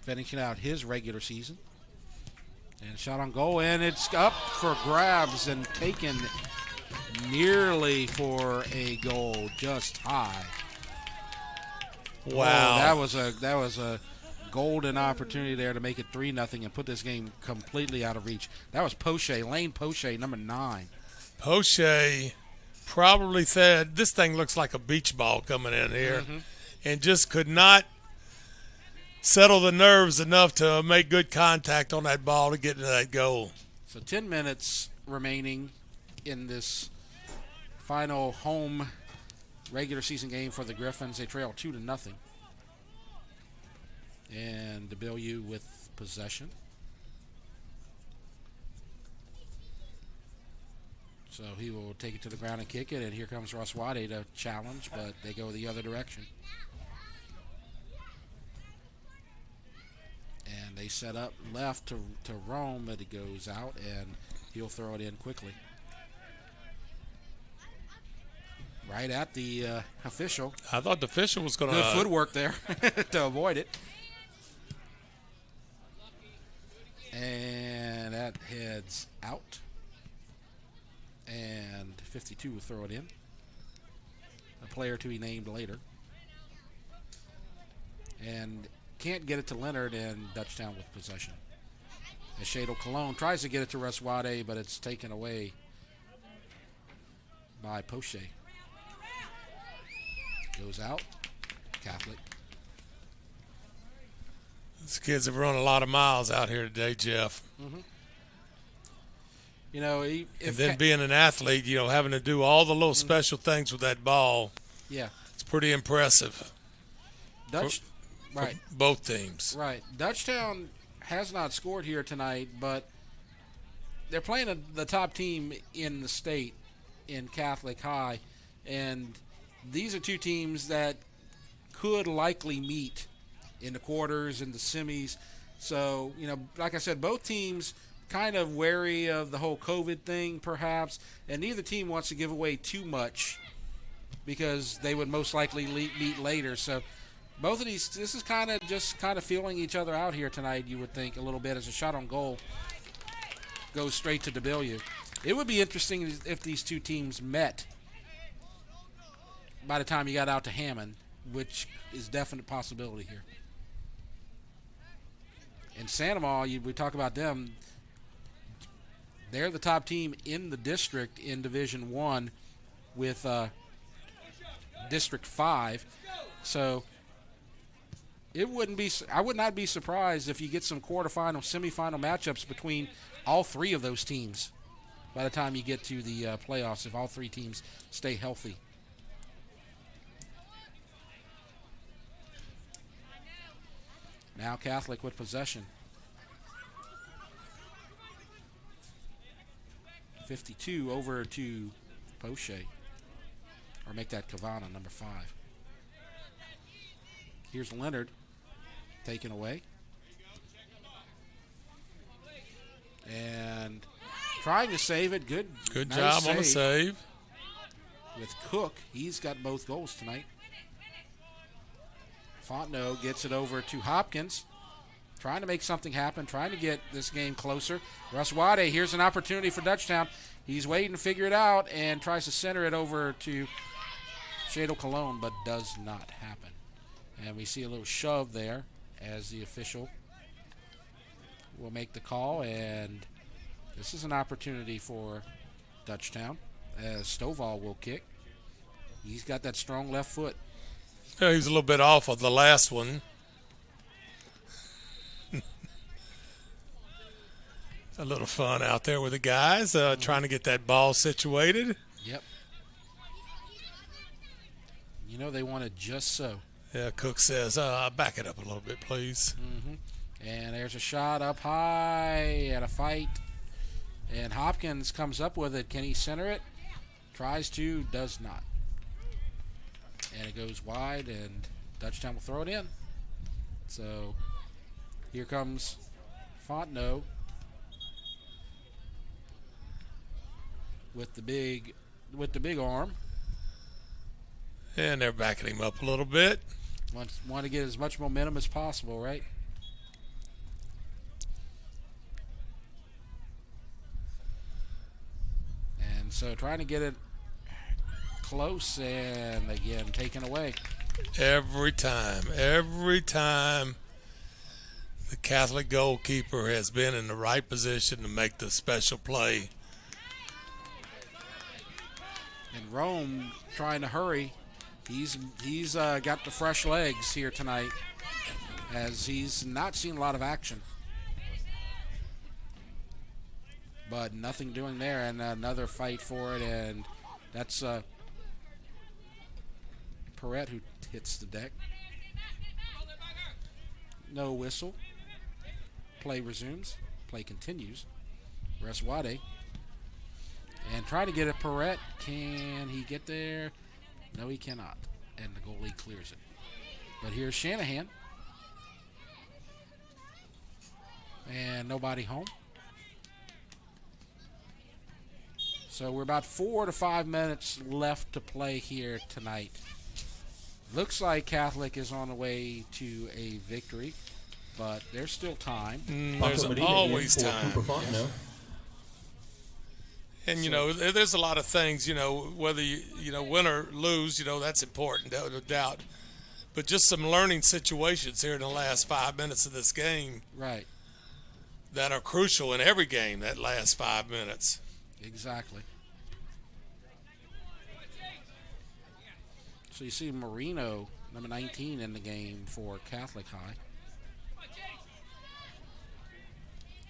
finishing out his regular season. And shot on goal, and it's up for grabs and taken nearly for a goal, just high. Wow. Oh, that was a golden opportunity there to make it 3-0 and put this game completely out of reach. That was Poche, Lane Poche, number 9. Poche probably said, this thing looks like a beach ball coming in here, and just could not settle the nerves enough to make good contact on that ball to get into that goal. So 10 minutes remaining in this final home regular season game for the Griffins. They trail 2-0. And DeBellew with possession. So he will take it to the ground and kick it, and here comes Russ Wade to challenge, but they go the other direction. And they set up left to Rome, but it goes out, and he'll throw it in quickly. Right at the official. I thought the official was going to... Good footwork there to avoid it. And that heads out. And 52 will throw it in. A player to be named later. And can't get it to Leonard, and Dutchtown with possession. As Shadle Cologne tries to get it to Russ Wade, but it's taken away by Poche. Goes out. Catholic. These kids have run a lot of miles out here today, Jeff. Mm-hmm. You know, and then being an athlete, you know, having to do all the little special things with that ball. Yeah. It's pretty impressive. Right. For both teams. Right. Dutchtown has not scored here tonight, but they're playing the top team in the state in Catholic High, and these are two teams that could likely meet in the quarters and the semis. So, you know, like I said, both teams kind of wary of the whole COVID thing perhaps, and neither team wants to give away too much because they would most likely meet later. So both of these, this is kind of feeling each other out here tonight, you would think, a little bit, as a shot on goal goes straight to DeBillieu. It would be interesting if these two teams met by the time you got out to Hammond, which is definite possibility here. And Sandoval, we talk about them, they're the top team in the district in Division 1 with District 5. So I would not be surprised if you get some quarterfinal, semifinal matchups between all three of those teams by the time you get to the playoffs, if all three teams stay healthy. Now Catholic with possession. 52 over to Poche. Or make that Cavana, number 5. Here's Leonard taken away. And trying to save it. Good nice job save on the save. With Cook. He's got both goals tonight. Fontenot gets it over to Hopkins. Trying to make something happen, trying to get this game closer. Russ Wade, here's an opportunity for Dutchtown. He's waiting to figure it out and tries to center it over to Shadle Cologne, but does not happen. And we see a little shove there as the official will make the call, and this is an opportunity for Dutchtown as Stovall will kick. He's got that strong left foot. Yeah, he's a little bit off of the last one. A little fun out there with the guys trying to get that ball situated. Yep. You know they want it just so. Yeah, Cook says, back it up a little bit, please. Mm-hmm. And there's a shot up high and a fight. And Hopkins comes up with it. Can he center it? Tries to, does not. And it goes wide, and Dutchtown will throw it in. So here comes Fontenot with the big arm. And they're backing him up a little bit. Want to get as much momentum as possible, right? And so trying to get it close, and again taken away. Every time the Catholic goalkeeper has been in the right position to make the special play. And Rome trying to hurry. He's got the fresh legs here tonight, as he's not seen a lot of action. But nothing doing there, and another fight for it, and that's Perrette who hits the deck. No whistle. Play resumes. Play continues. Russ Wade And try to get it. Perrette. Can he get there? No, he cannot. And the goalie clears it. But here's Shanahan. And nobody home. So we're about 4 to 5 minutes left to play here tonight. Looks like Catholic is on the way to a victory, but there's still time. There's always time. No. And, there's a lot of things, whether you win or lose, that's important, no doubt. But just some learning situations here in the last 5 minutes of this game. Right. That are crucial in every game, that last 5 minutes. Exactly. So you see Marino, number 19, in the game for Catholic High.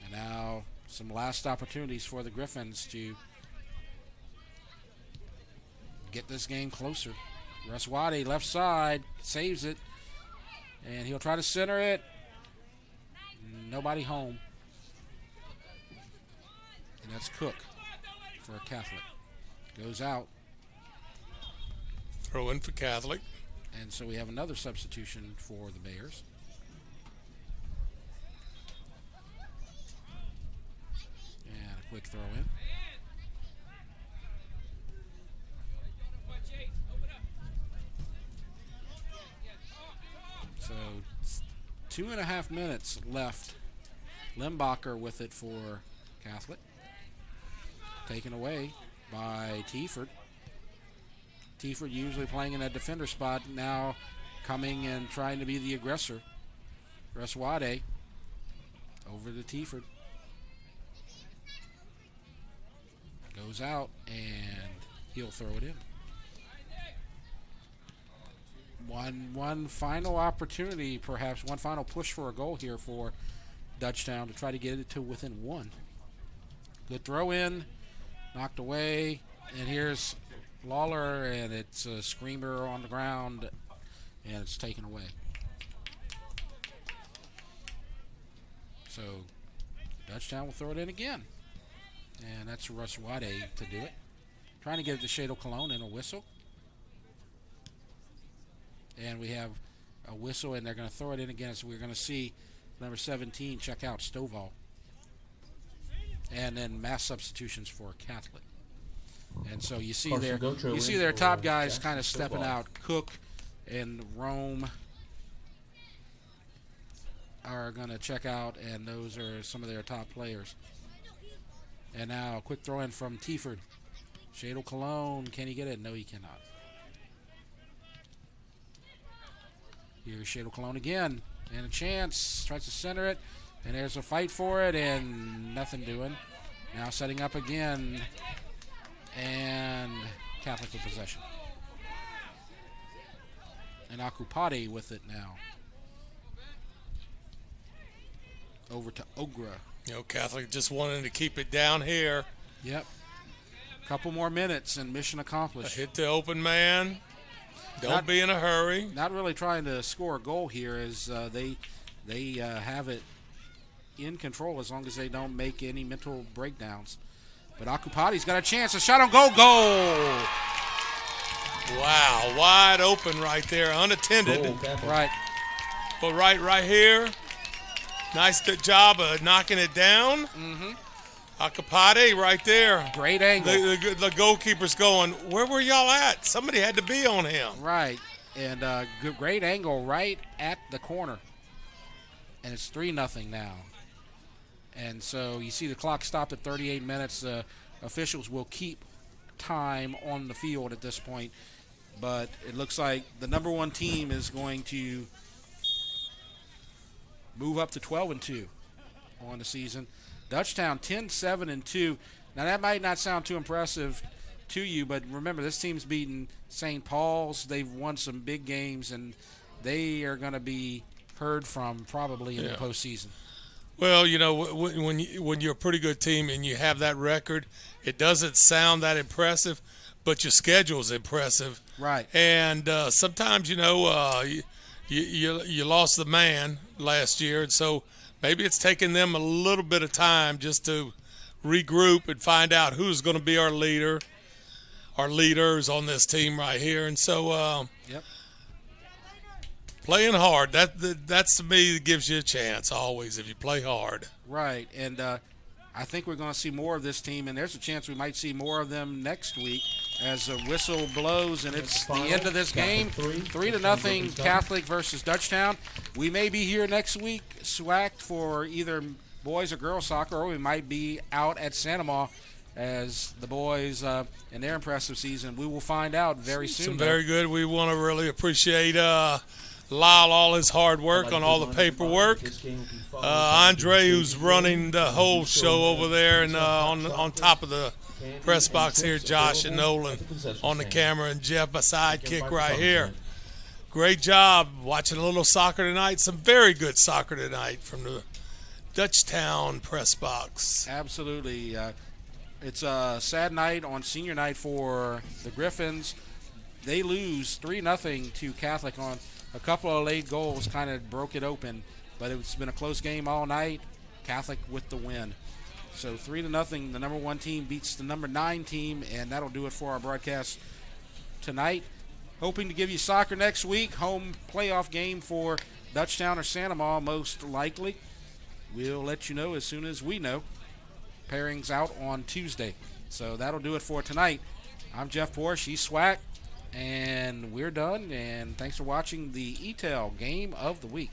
And now some last opportunities for the Griffins to get this game closer. Reswade, left side, saves it. And he'll try to center it. Nobody home. And that's Cook for Catholic. Goes out. Throw in for Catholic. And so we have another substitution for the Bears. And a quick throw in. So 2.5 minutes left. Limbacher with it for Catholic. Taken away by Tieford. Tieford usually playing in that defender spot, now coming and trying to be the aggressor. Reswade over to Tieford. Goes out, and he'll throw it in. One final opportunity, perhaps one final push for a goal here for Dutchtown to try to get it to within one. Good throw in, knocked away, and here's Lawler, and it's a screamer on the ground, and it's taken away. So Dutchtown will throw it in again, and that's Reswade to do it. Trying to get it to Shadle Cologne and a whistle. And we have a whistle, and they're going to throw it in again, so we're going to see number 17 check out Stovall. And then mass substitutions for Catholic. And so you see their top guys kind of stepping out. Cook and Rome are going to check out, and those are some of their top players. And now a quick throw in from Tieford. Shadle Cologne, can he get it? No, he cannot. Here's Shadle Cologne again, and a chance, tries to center it, and there's a fight for it, and nothing doing. Now setting up again, and Catholic with possession. And Akupati with it now. Over to Ogra. Catholic just wanting to keep it down here. Yep. Couple more minutes and mission accomplished. Hit the open man. Don't be in a hurry. Not really trying to score a goal here, as they have it in control as long as they don't make any mental breakdowns. But Akupati's got a chance. A shot on goal. Goal! Wow, wide open right there, unattended. Right. But right here, nice job of knocking it down. Mm-hmm. Akupati right there. Great angle. The goalkeeper's going, where were y'all at? Somebody had to be on him. Right. And great angle right at the corner. And it's 3-0 now. And so you see the clock stopped at 38 minutes. Officials will keep time on the field at this point. But it looks like the number one team is going to move up to 12-2 on the season. Dutchtown 10-7-2. Now that might not sound too impressive to you, but remember this team's beaten St. Paul's. They've won some big games, and they are going to be heard from probably in the postseason. Well, when you're a pretty good team and you have that record, it doesn't sound that impressive, but your schedule's impressive. Right. And sometimes, you lost the man last year, and so maybe it's taken them a little bit of time just to regroup and find out who's going to be our leaders on this team right here. And so playing hard, that's to me that gives you a chance always if you play hard. Right, and I think we're going to see more of this team, and there's a chance we might see more of them next week as the whistle blows, and it's the end of this game. 3-0 Catholic versus Dutchtown. We may be here next week, SWAC, for either boys or girls soccer, or we might be out at Santa Ma as the boys in their impressive season. We will find out very soon. Very good. We want to really appreciate Lyle, all his hard work on all the paperwork. Andre, who's running the whole show over there, and on top of the press box here, Josh and Nolan on the camera, and Jeff, my sidekick right here. Great job watching a little soccer tonight. Some very good soccer tonight from the Dutchtown press box. Absolutely. It's a sad night on senior night for the Griffins. They lose 3-0 to Catholic on a couple of late goals, kind of broke it open, but it's been a close game all night. Catholic with the win. So 3-0, the number 1 team beats the number 9 team, and that'll do it for our broadcast tonight. Hoping to give you soccer next week. Home playoff game for Dutchtown or Santa Ma, most likely. We'll let you know as soon as we know. Pairings out on Tuesday. So that'll do it for tonight. I'm Jeff Porsche, he's SWAC. And we're done, and thanks for watching the ETEL Game of the Week.